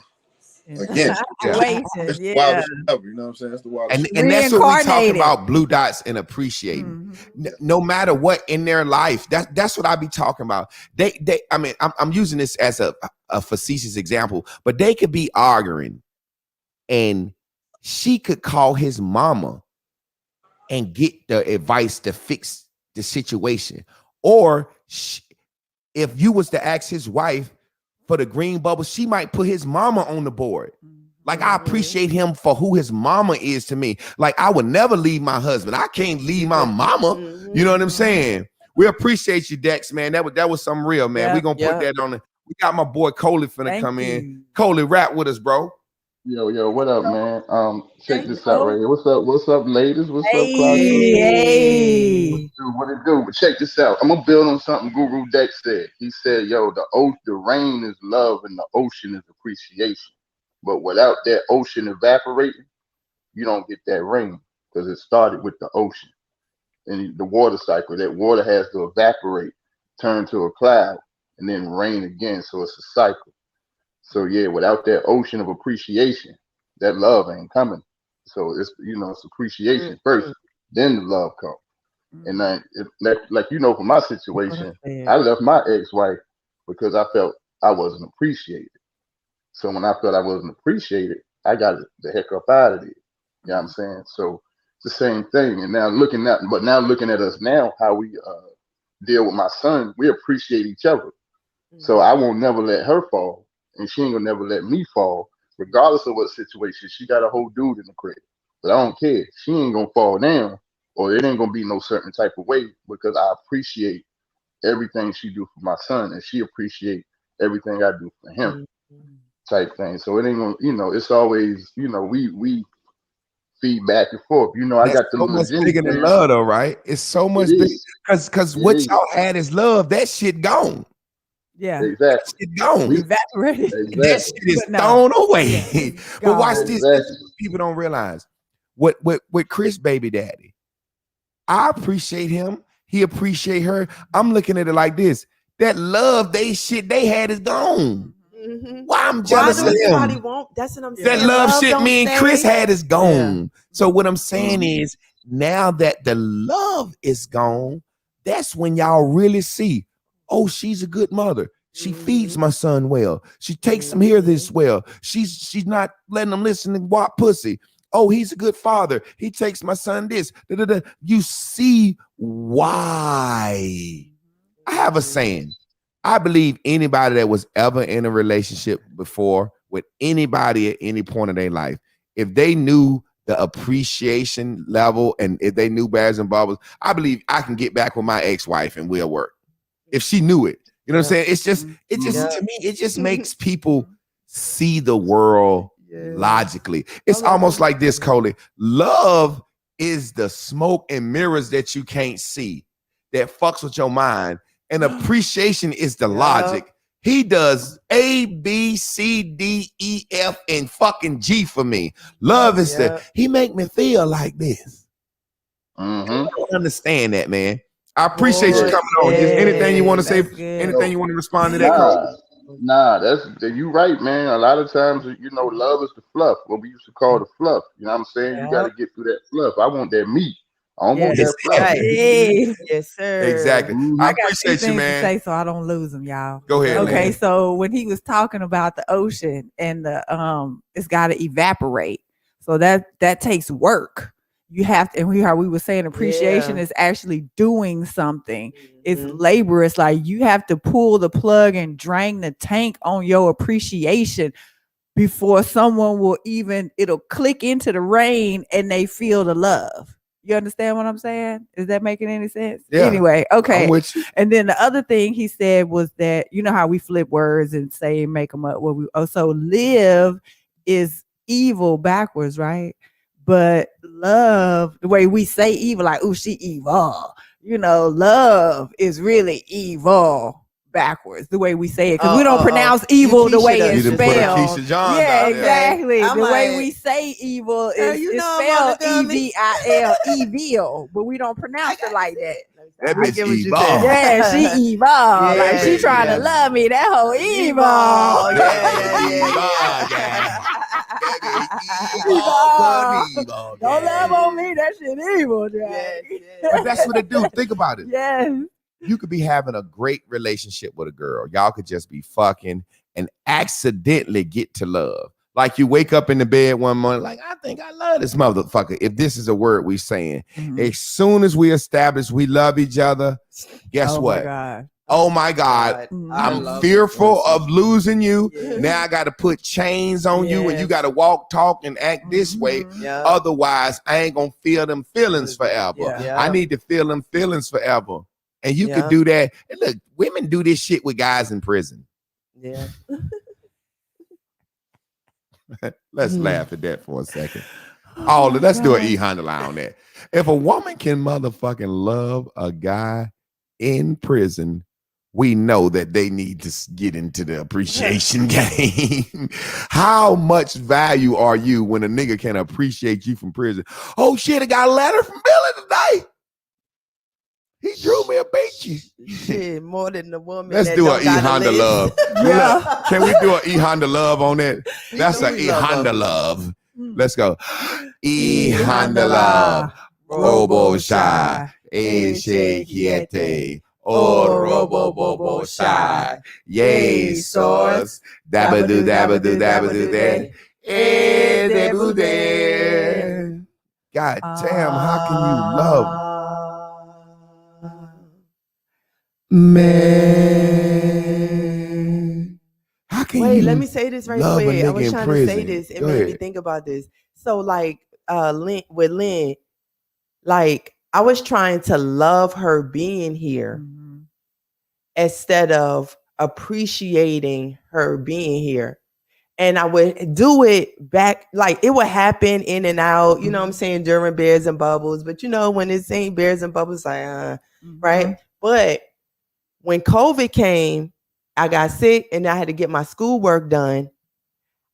again. It's the wildest ever, you know what I'm saying? That's the wildest. And that's what we talking about, blue dots and appreciating. No matter what in their life, that's what I be talking about. They I mean, I'm using this as a facetious example, but they could be arguing and she could call his mama and get the advice to fix the situation. Or if you was to ask his wife for the green bubble, she might put his mama on the board. Like, I appreciate him for who his mama is to me. Like, I would never leave my husband. I can't leave my mama. You know what I'm saying? We appreciate you, Dex, man. That was something real, man. We're gonna put that on the. We got my boy Coley finna come in. Coley, rap with us, bro. Yo, what up, man? Check this out right here. What's up, ladies? What's up, Clark? What it do? But check this out. I'm gonna build on something Guru Dex said. He said, yo, the rain is love and the ocean is appreciation. But without that ocean evaporating, you don't get that rain, because it started with the ocean and the water cycle. That water has to evaporate, turn to a cloud, and then rain again. So it's a cycle. So yeah, without that ocean of appreciation, that love ain't coming. So it's, you know, it's appreciation first, then the love comes. And then, like you know, for my situation, I left my ex-wife because I felt I wasn't appreciated. So when I felt I wasn't appreciated, I got the heck up out of there. You know what I'm saying? So it's the same thing. And now looking at us now, how we deal with my son, we appreciate each other. So I won't never let her fall, and she ain't gonna never let me fall, regardless of what situation. She got a whole dude in the crib, but I don't care. She ain't gonna fall down, or it ain't gonna be no certain type of way, because I appreciate everything she do for my son, and she appreciate everything I do for him, type thing. So it ain't gonna, you know, it's always, you know, we feed back and forth. You know, I got the so much bigger than love, though, right? It's so much bigger, because what y'all had is love. That shit gone. Yeah, exactly. That shit gone. Evaporated. Exactly. That shit is thrown away. Yeah. But watch this. Exactly. People don't realize what with Chris baby daddy. I appreciate him. He appreciate her. I'm looking at it like this. That love they had is gone. Why I'm jealous of him? That's what I'm saying. That love shit me and Chris had is gone. So what I'm saying is, now that the love is gone, that's when y'all really see, oh, she's a good mother. She feeds my son well. She takes him here this well. She's not letting him listen to WAP pussy. Oh, he's a good father. He takes my son this. You see why. I have a saying. I believe anybody that was ever in a relationship before with anybody at any point of their life, if they knew the appreciation level and if they knew bears and bubbles, I believe I can get back with my ex-wife and we'll work. If she knew it. You know what I'm saying? It's just to me, it just makes people see the world logically. It's almost like this, Coley. Love is the smoke and mirrors that you can't see that fucks with your mind. And appreciation is the logic. He does A, B, C, D, E, F, and fucking G for me. Love is he make me feel like this. I don't understand that, man. I appreciate you coming on. Is anything you want to say? Anything you want to respond to that? Nah, you right, man. A lot of times, you know, love is the fluff. What we used to call the fluff. You know what I'm saying? You got to get through that fluff. I want that meat. I don't want that fluff. Yes, sir. Exactly. I appreciate you, man. To say so I don't lose them, y'all. Go ahead. Okay, man. So when he was talking about the ocean and the it's got to evaporate, so that takes work. You have to, and how we were saying, appreciation is actually doing something. It's laborious. Like you have to pull the plug and drain the tank on your appreciation before someone will it'll click into the rain and they feel the love. You understand what I'm saying? Is that making any sense? Yeah. Anyway, okay. I'm with you. And then the other thing he said was that, you know how we flip words and say make them up. So live is evil backwards, right? But love, the way we say evil, like, oh, she evil. Love is really evil backwards, the way we say it, because we don't pronounce evil the way it's You done put a spelled. Keisha Johns Yeah, out there. exactly. I'm the way like, we say evil girl, is you it's know I'm spelled on the dummy. EVIL, evil, but we don't pronounce it like that. That I bitch get what you evil. said. Yeah, she evil. Like she trying yeah. to love me. That whole evil. Don't love on me. That shit evil, Jack. But that's what it do. Think about it. Yes. You could be having a great relationship with a girl. Y'all could just be fucking and accidentally get to love. Like you wake up in the bed one morning, like, I think I love this motherfucker. If this is a word we saying, as soon as we establish we love each other, guess what? Oh my God. I'm fearful of losing you. Yeah. Now I got to put chains on you and you got to walk, talk, and act this way. Yeah. Otherwise, I ain't going to feel them feelings forever. Yeah. I need to feel them feelings forever. And you could do that. And look, women do this shit with guys in prison. Yeah. Let's laugh at that for a second. Let's do an E-Honda line on that. If a woman can motherfucking love a guy in prison, we know that they need to get into the appreciation game. How much value are you when a nigga can appreciate you from prison? Oh shit, I got a letter from Billy today. He drew me a beachy. Shit, more than the woman. Let's do an E-Honda love. Yeah. Can we do an E-Honda love on that? That's an E-Honda love. Let's go. E-Honda love. Robo shy. Quiete. Oh, robo bobo shy. Yay, sauce. Dabba do dabba do dabba do that. Dabba do. God damn, how can you love? Man, how can you let me say this right love a quick. I was nigga in trying prison? to say this. It Go made me ahead. think about this. So, like, with Lynn, like, I was trying to love her being here instead of appreciating her being here. And I would do it back, like it would happen in and out, you know what I'm saying, during Bears and Bubbles. But when it's ain't Bears and Bubbles, like, right? But when COVID came, I got sick and I had to get my schoolwork done.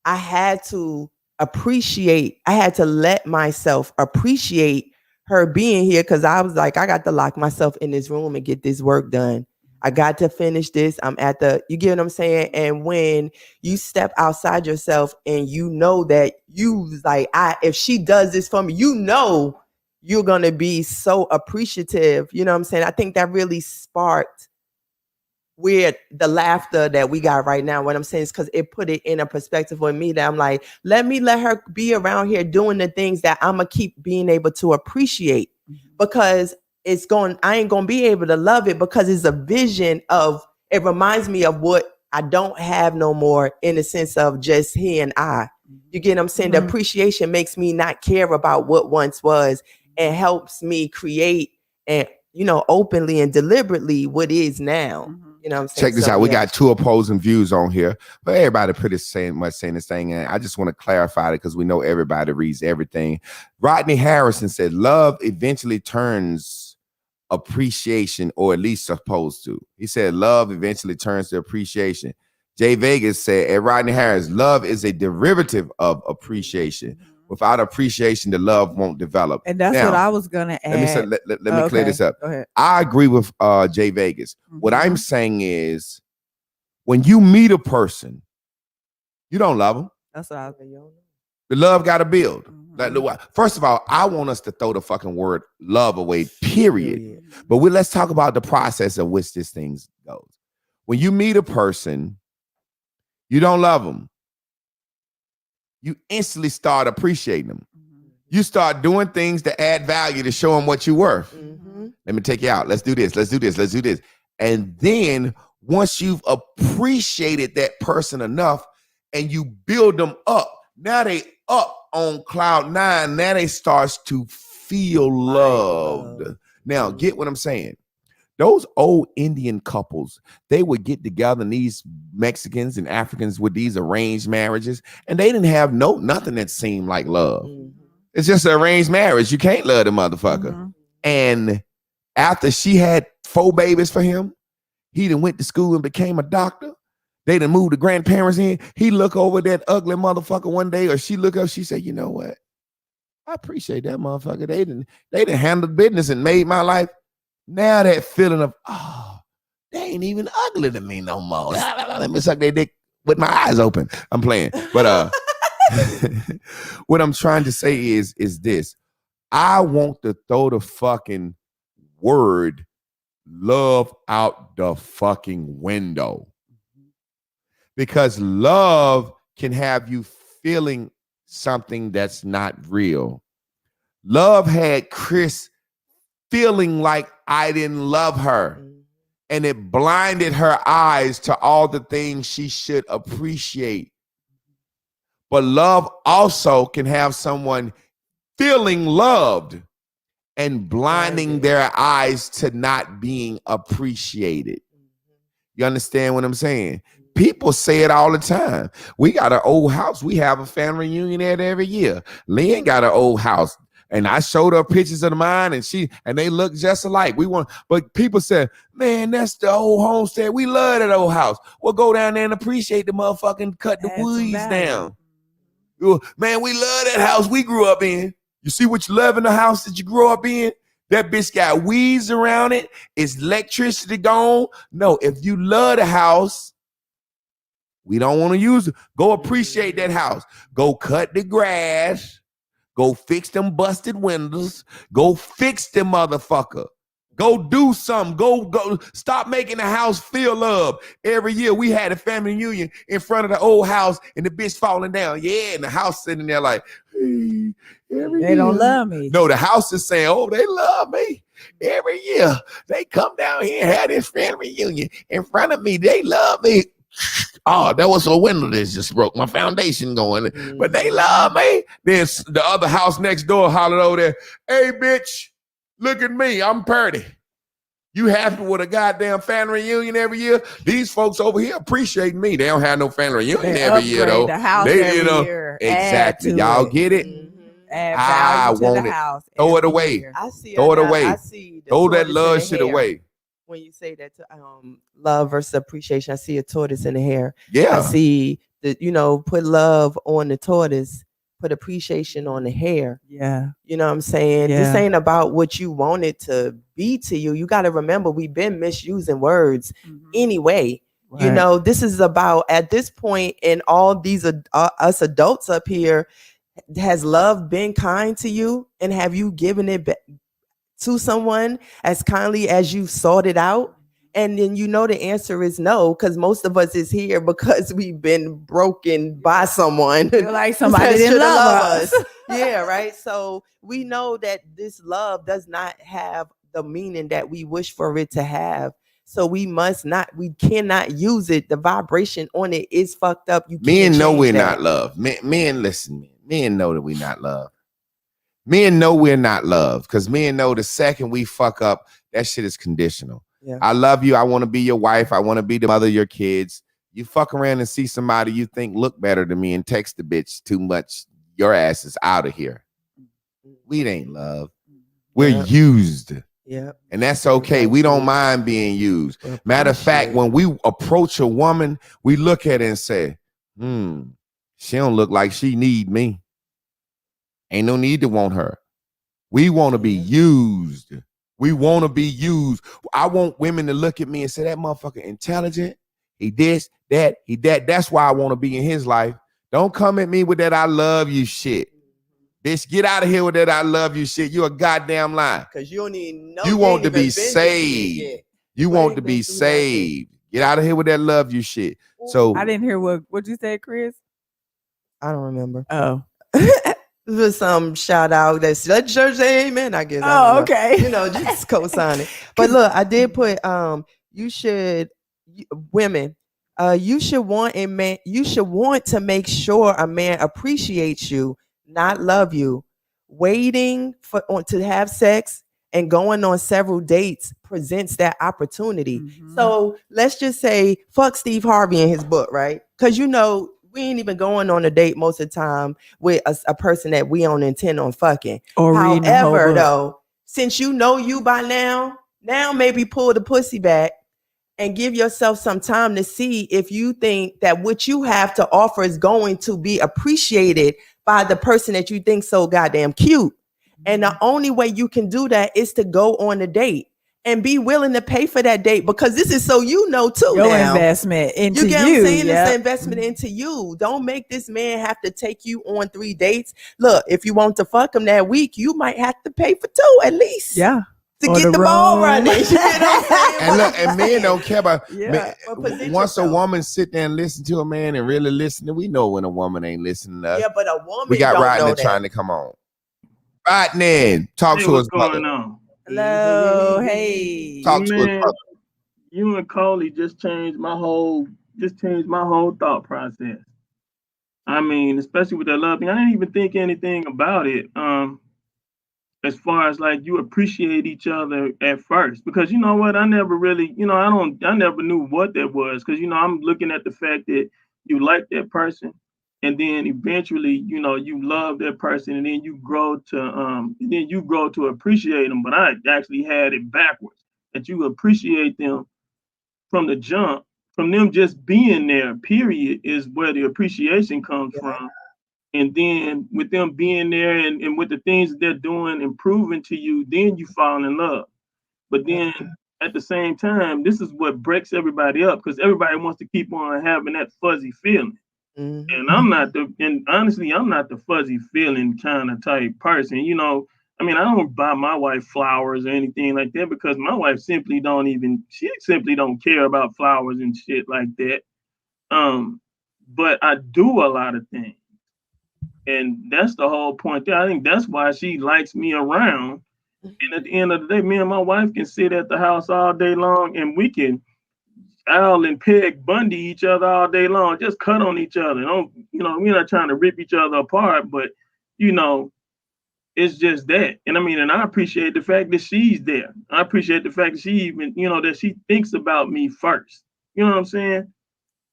I had to let myself appreciate her being here, because I was like, I got to lock myself in this room and get this work done. I got to finish this. You get what I'm saying? And when you step outside yourself and you know that if she does this for me, you're going to be so appreciative. You know what I'm saying? I think that really sparked the laughter that we got right now. What I'm saying is because it put it in a perspective for me that I'm like, let her be around here doing the things that I'm going to keep being able to appreciate, because I ain't going to be able to love it, because it's a vision of, it reminds me of what I don't have no more, in the sense of just he and I. You get what I'm saying? The appreciation makes me not care about what once was, and helps me create and, openly and deliberately what is now. You know what I'm saying? Check this out. We got two opposing views on here, but everybody pretty much saying this thing. And I just want to clarify it, because we know everybody reads everything. Rodney Harrison said, love eventually turns appreciation, or at least supposed to. He said, love eventually turns to appreciation. Jay Vegas said, at Rodney Harris, love is a derivative of appreciation. Without appreciation, the love won't develop. And that's what I was going to add. Let me clear this up. Go ahead. I agree with Jay Vegas. What I'm saying is, when you meet a person, you don't love them. That's what I was The love got to build. First of all, I want us to throw the fucking word love away, period. But let's talk about the process of which this thing goes. When you meet a person, you don't love them. You instantly start appreciating them. You start doing things to add value to show them what you're worth. Let me take you out. Let's do this. Let's do this. Let's do this. And then once you've appreciated that person enough and you build them up, now they up on cloud 9. Now they starts to feel loved. Now, get what I'm saying. Those old Indian couples, they would get together, and these Mexicans and Africans with these arranged marriages, and they didn't have nothing that seemed like love. It's just an arranged marriage. You can't love the motherfucker. And after she had 4 babies for him, he done went to school and became a doctor. They done moved the grandparents in. He look over that ugly motherfucker one day, or she look up, she said, you know what? I appreciate that motherfucker. They done handled business and made my life. Now that feeling of, oh, they ain't even ugly to me no more. Let me suck their dick with my eyes open. I'm playing. But what I'm trying to say is this. I want to throw the fucking word love out the fucking window. Because love can have you feeling something that's not real. Love had Chris feeling like I didn't love her. And it blinded her eyes to all the things she should appreciate. But love also can have someone feeling loved and blinding their eyes to not being appreciated. You understand what I'm saying? People say it all the time. We got an old house. We have a family reunion at every year. Lynn got an old house. And I showed her pictures of mine, and they look just alike. But people said, man, that's the old homestead. We love that old house. Well, go down there and appreciate the motherfucking cut the weeds down. Man, we love that house we grew up in. You see what you love in the house that you grew up in? That bitch got weeds around it. Is electricity gone? No, if you love the house, we don't want to use it. Go appreciate that house. Go cut the grass. Go fix them busted windows. Go fix them motherfucker. Go do something. Go. Stop making the house feel love. Every year we had a family reunion in front of the old house and the bitch falling down. Yeah, and the house sitting there like, hey, they don't love me. No, the house is saying, oh, they love me. Every year they come down here and have this family reunion in front of me. They love me. Oh, that was a window that just broke. My foundation going. But they love me. Then the other house next door hollered over there, hey, bitch, look at me. I'm pretty. You happy with a goddamn family reunion every year? These folks over here appreciate me. They don't have no family reunion every year, though. The house every year. Exactly. Y'all get it? I want it. Throw it away. I see. Throw it away. I see. Throw that love shit away. When you say that, love versus appreciation, I see a tortoise in the hair. Yeah. I see put love on the tortoise, put appreciation on the hair. Yeah. You know what I'm saying? Yeah. This ain't about what you want it to be to you. You got to remember, we've been misusing words anyway. Right. This is about, at this point in all these us adults up here, has love been kind to you? And have you given it back to someone as kindly as you sought it out? And then the answer is no, because most of us is here because we've been broken by someone. Like somebody didn't love us. Yeah, right. So we know that this love does not have the meaning that we wish for it to have. So we cannot use it. The vibration on it is fucked up. Men know we're not loved. Men, listen, men know that we're not loved. Men know we're not loved because men know the second we fuck up, that shit is conditional. Yeah. I love you. I want to be your wife. I want to be the mother of your kids. You fuck around and see somebody you think look better than me and text the bitch too much. Your ass is out of here. We ain't love. We're used. Yeah. And that's okay. We don't mind being used. Matter of fact, when we approach a woman, we look at her and say, she don't look like she need me. Ain't no need to want her. We want to be used. We want to be used. I want women to look at me and say, that motherfucker intelligent. He this, that, he that. That's why I want to be in his life. Don't come at me with that I love you shit. Bitch, get out of here with that I love you shit. You a goddamn lie. Because you don't even know. You want to be saved. You want to be saved. Get out of here with that love you shit. So I didn't hear what you said, Chris. I don't remember. Oh. It was some shout out that's let church say amen, I guess. Oh, okay. Just co-signing. But look, I did put women, you should want to make sure a man appreciates you, not love you. Waiting to have sex And going on several dates presents that opportunity. So let's just say, fuck Steve Harvey in his book, right? Because we ain't even going on a date most of the time with a person that we don't intend on fucking. However, though, since you know you by now maybe pull the pussy back and give yourself some time to see if you think that what you have to offer is going to be appreciated by the person that you think so goddamn cute. And the only way you can do that is to go on a date and be willing to pay for that date, because this is so too your now. investment into you. Get what I'm saying? Yep. It's an investment into you. Don't make this man have to take you on 3 dates. Look, if you want to fuck him that week, you might have to pay for 2 at least. Yeah. To get the ball running. You know what I'm saying? And look, and men don't care about. Yeah. Once a woman sit there and listen to a man and really listen, we know when a woman ain't listening to us. Yeah, but a woman. We got don't Rodney know that. trying to come on. Rodney, talk to us. What's going on? Hello, hey. Talk to Man, us. you and Coley just changed my whole thought process. I mean, especially with that love thing, I didn't even think anything about it. As far as like you appreciate each other at first, because you know what, I never really, I never knew what that was, because I'm looking at the fact that you like that person, and then eventually, you love that person, and then you grow to appreciate them. But I actually had it backwards, that you appreciate them from the jump, from them just being there, period, is where the appreciation comes from. And then with them being there and with the things that they're doing and proving to you, then you fall in love. But then at the same time, this is what breaks everybody up, because everybody wants to keep on having that fuzzy feeling. And honestly, I'm not the fuzzy feeling kind of type person. I don't buy my wife flowers or anything like that, because my wife simply don't care about flowers and shit like that. But I do a lot of things. And that's the whole point there. I think that's why she likes me around. And at the end of the day, me and my wife can sit at the house all day long, and we can Al and Peg Bundy each other all day long, just cut on each other. We're not trying to rip each other apart, but it's just that. And and I appreciate the fact that she's there. I appreciate the fact that she even, that she thinks about me first. You know what I'm saying?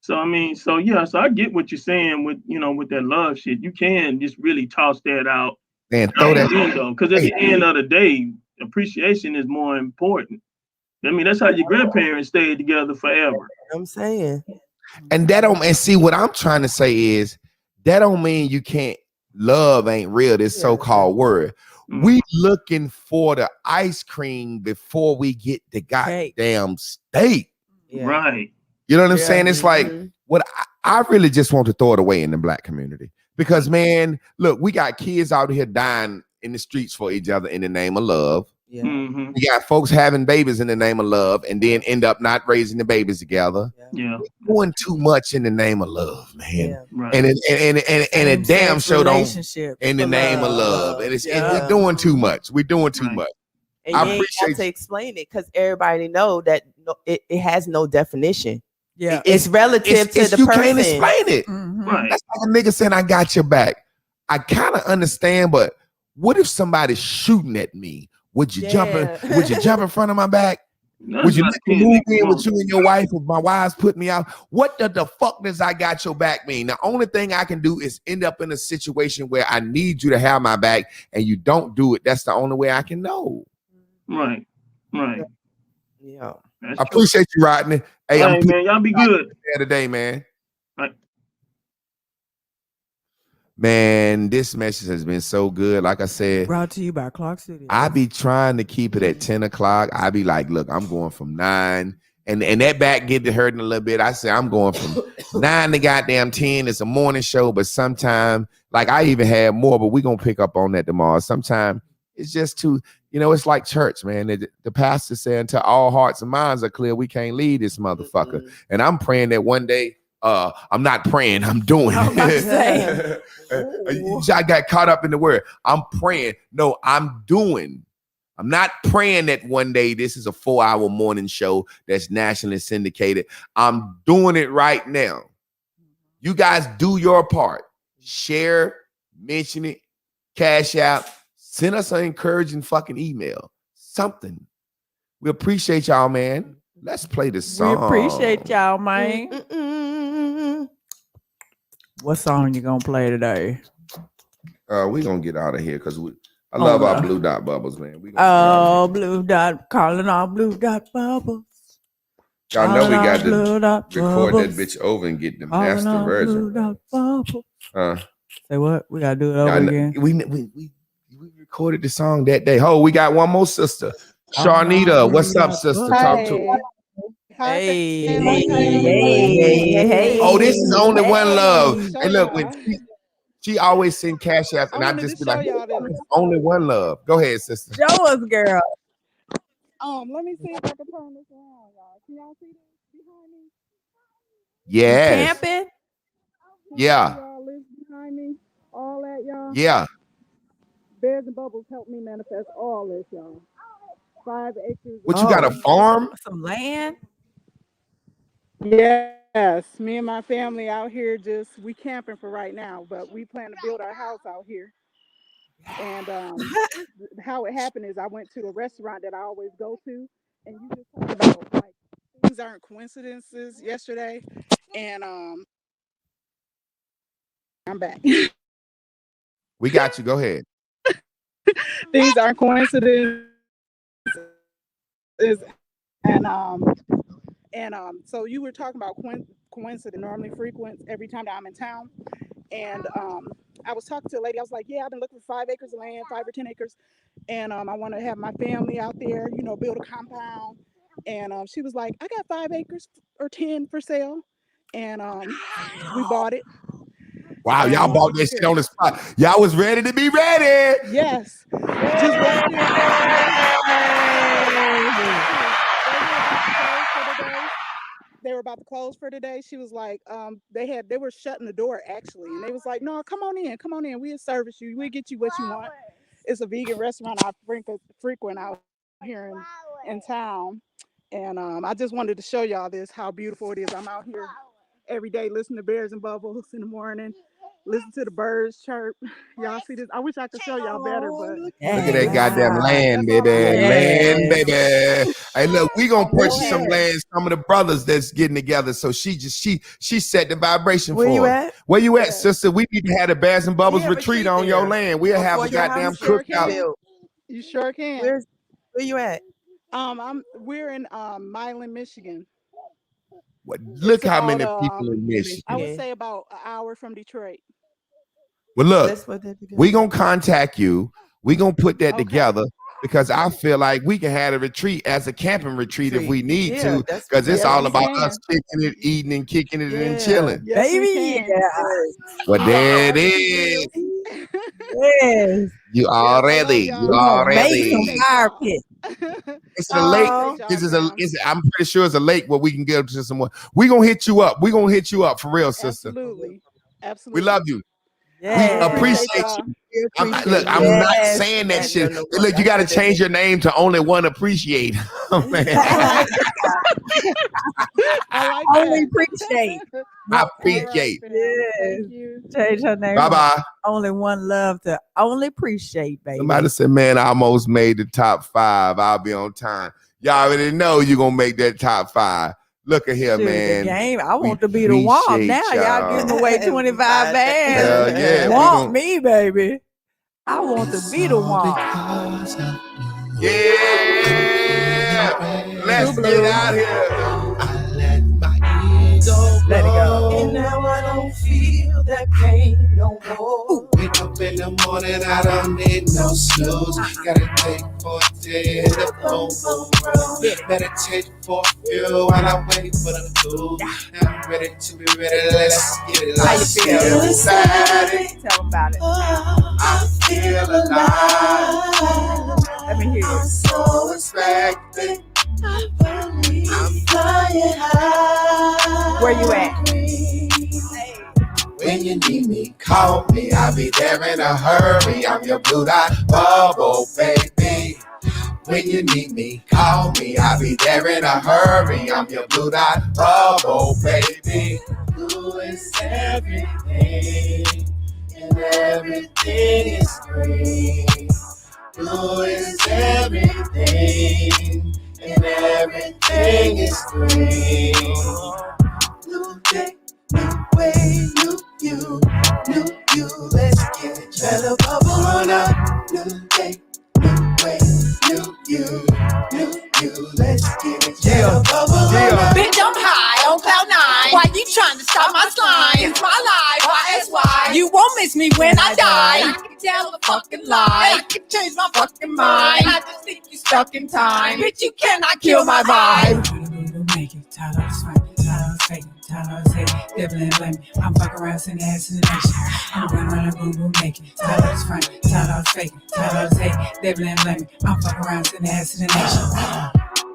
So so I get what you're saying with with that love shit. You can just really toss that out and throw that window, because at the end of the day, appreciation is more important. That's how your grandparents stayed together forever. I'm saying. And that don't, and see what I'm trying to say is that don't mean you can't. Love ain't real, this so-called word. We looking for the ice cream before we get the goddamn steak. Right. You know what I'm saying? It's like what I really just want to throw it away in the Black community, because man, look, we got kids out here dying in the streets for each other in the name of love. Yeah. We got folks having babies in the name of love and then end up not raising the babies together. Yeah. We're doing too much in the name of love, man. Yeah. Right. And a damn show don't in the name of love. And we're doing too much. We're doing too much. And I appreciate have to explain it, because everybody know that it has no definition. Yeah, it's relative to the person. You can't explain it. Right. That's like a nigga saying, "I got your back." I kind of understand, but what if somebody's shooting at me? Would you jump in front of my back? Would you let me move in with you and your wife if my wives put me out? What the fuck does "I got your back" mean? The only thing I can do is end up in a situation where I need you to have my back and you don't do it. That's the only way I can know. Right. Yeah. I appreciate you, Rodney. Hey, man, y'all be good today, man. Right. Man, this message has been so good. Like I said, brought to you by Clark City. I be trying to keep it at 10 o'clock. I be like, look, I'm going from 9. And that back get to hurting a little bit. I say I'm going from 9 to goddamn 10. It's a morning show, but sometime, like I even had more, but we're going to pick up on that tomorrow. Sometime it's just too, it's like church, man. The pastor said, until all hearts and minds are clear, we can't lead this motherfucker. And I'm praying that one day, I'm not praying, I'm doing it. I got caught up in the word. I'm praying. No, I'm doing. I'm not praying that one day this is a 4-hour morning show that's nationally syndicated. I'm doing it right now. You guys do your part. Share, mention it, cash out, send us an encouraging fucking email. something. We appreciate y'all, man. Let's play this song. We appreciate y'all, man. What song you gonna play today? We gonna get out of here because I love our blue dot bubbles, man. Blue dot, calling all blue dot bubbles. Y'all know we got to record that bitch over and get the master version. Say what? We gotta do it over again. We recorded the song that day. We got one more sister. Sharnita, what's up, sister? Talk to her. Hey. Oh, this is only one love. And look, when she always send cash apps, and I just be like, only one love. Go ahead, sister. Show us, girl. Let me see if I can turn this around, y'all. Can y'all see this behind me? Yes. Camping? Yeah. Y'all live behind me. All that, y'all. Yeah. Bears and Bubbles helped me manifest all this, y'all. 5 acres. What, you got a farm? Some land? Yes. Me and my family out here we camping for right now, but we plan to build our house out here. And how it happened is I went to a restaurant that I always go to, and you just talked about like things aren't coincidences yesterday, and I'm back. We got you. Go ahead. Things aren't coincidences, and so you were talking about coincidence, normally frequent every time that I'm in town. And I was talking to a lady. I was like, yeah, I've been looking for 5 acres of land, 5 or 10 acres. And I want to have my family out there, build a compound. And she was like, I got 5 acres or 10 for sale. And we bought it. Wow, y'all bought this shit on the spot. Y'all was ready to be ready. Yes. Just waiting. They were about to close for today. She was like, they were shutting the door actually. And they was like, no, come on in. We'll service you. We'll get you what you want. It's a vegan restaurant I frequent out here in town. And I just wanted to show y'all how beautiful it is. I'm out here every day listening to Bears and Bubbles in the morning. Listen to the birds chirp. Y'all see this? I wish I could show y'all better, but look at that goddamn land, baby. Land, baby. Hey, look, we gonna purchase some land. Some of the brothers that's getting together. So she set the vibration for us. Where you at, sister? We need to have the Bears and Bubbles retreat on your land. We'll have a goddamn cookout. You sure can. Where you at? We're in Milan, Michigan. Look how many people in Michigan. I would say about an hour from Detroit. Well, look, we gonna contact you. We gonna put that together because I feel like we can have a retreat as a camping retreat if we need to, because it's all about us kicking it, eating and kicking it and chilling. Yes, baby. Well, there it is. Yes. You already. Make some fire pit. It's a lake. I'm pretty sure it's a lake where we can get to someone. We gonna hit you up. We gonna hit you up for real, sister. Absolutely. We love you. Yes. We appreciate you. I'm not saying that shit. Look, you got to change your name to Only One Appreciate. Oh, man. Only Appreciate. I appreciate. Yes. Change her name. Bye-bye. Only One Love to Only Appreciate, baby. Somebody said, man, I almost made the top 5. I'll be on time. Y'all already know you're going to make that top 5. Look at here, man. Game. I want to be the Womp now. Y'all giving away 25 bands. Yeah, Womp me, baby. I want to be the Womp. Yeah. Let's get out here. I let my ego Let it go. And now I don't feel that pain no more. Wake up in the morning, I don't need no snooze. Gotta take 14 to boom, boom, boom. Meditate for a few while I wait for the food. I'm ready to be ready, let's get it. How you feel? Excited. Tell them about it. I feel alive. Let me hear it. I'm so expected. I believe I'm flying high. Where you at? When you need me, call me. I'll be there in a hurry. I'm your blue dot bubble, baby. When you need me, call me. I'll be there in a hurry. I'm your blue dot bubble, baby. Blue is everything, and everything is green. Blue is everything, and everything is green. New day, new way, new you, let's get it. Better bubble on up. New day, new way, new you, let's get it. Better bubble on up. Bitch, I'm high on cloud nine. Why you trying to stop my slime? It's my life, why? You won't miss me when I die. I can tell a fucking lie. I can change my fucking mind. I just think you stuck in time. Bitch, you cannot kill my vibe. Make it, tired of sweat, tired of fake, tired of hate, devil and blame. I'm fucking around, sending ass in the nation. I'm running, boom, boom, naked, tired of front, tired of fake, tired of hate, devil and blame. I'm fucking around, sending ass in the nation.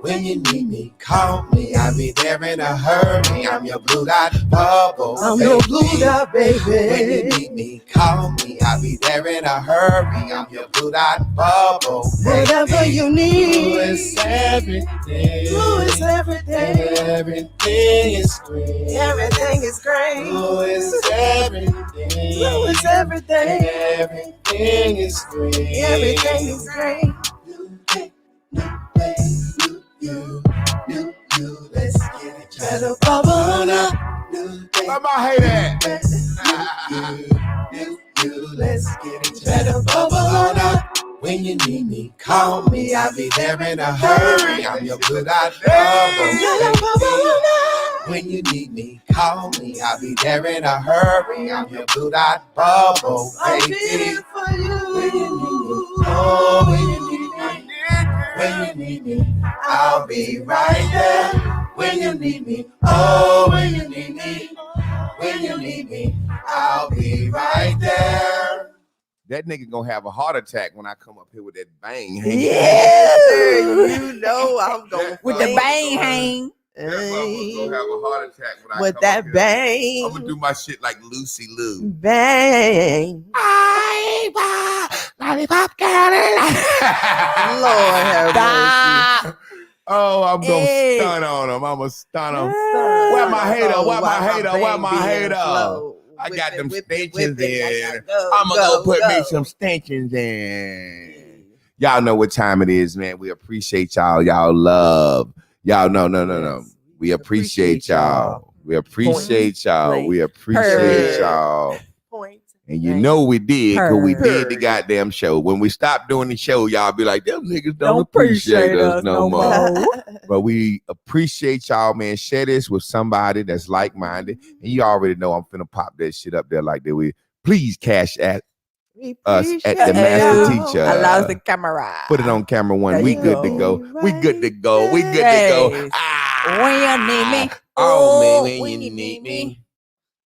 When you need me, call me. I'll be there in a hurry. I'm your blue dot bubble. I'm your blue dot, baby. When you need me, call me. I'll be there in a hurry. I'm your blue dot bubble. Whatever you need. Blue is everything. Blue is everything. Everything is green. Everything is great. Blue is everything. Blue is everything. Everything is green. Everything is great. New day, new way, new you, let's get it. Better bubble on up. New day, Where my hate at? new you, let's get it. Better bubble on up. When you need me, call me. I'll be there in a hurry. I'm your good eye bubble. When you need me, call me. I'll be there in a hurry. I'm your blue dot bubble, I'll baby. be here for you. When you need me, oh, when you need me, when you need me, I'll be right there. When you need me, oh, when you need me, when you need me, I'll be right there. That nigga gonna have a heart attack when I come up here with that bang. Yeah, you know I'm going With the bang hang. That motherfucker gonna have a heart attack when I With come that up here. bang. I'm gonna do my shit like Lucy Liu. Bang. Lollipop girl. Lord have mercy. Oh, I'm gonna Hey. stun on him. I'm gonna stun him. Where my hater? Where my hater? Where my hater? I got them stanchions in. I'm gonna go put me some stanchions in. Y'all know what time it is, man. We appreciate y'all. Y'all love. Y'all no. We appreciate y'all. We appreciate y'all. We appreciate y'all. Point. And you know we did, because we did the Purr. goddamn show. When we stopped doing the show, y'all be like, them niggas don't appreciate us no more. But we appreciate y'all, man. Share this with somebody that's like-minded. And you already know I'm finna pop that shit up there like that. We please cash at us at the master teacher. I lost the camera. Put it on camera one. There We you good to go. We good to go. We good to go. Yes. Ah. When you need me. Oh, man, when you need me.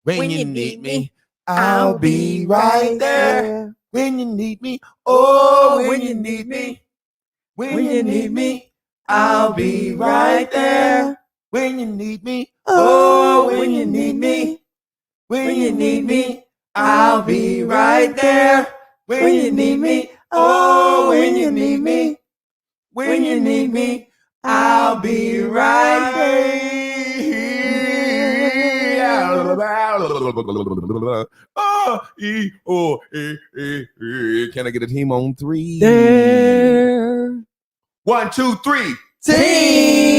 When you need me. I'll be right there. When you need me. Oh, when you need me. When you need me. I'll be right there. When you need me. Oh, when you need me. When you need me. I'll be right there. When you need me. Oh, when you need me. When you need me. I'll be right there. Can I get a team on three? There. 1, 2, 3. Team.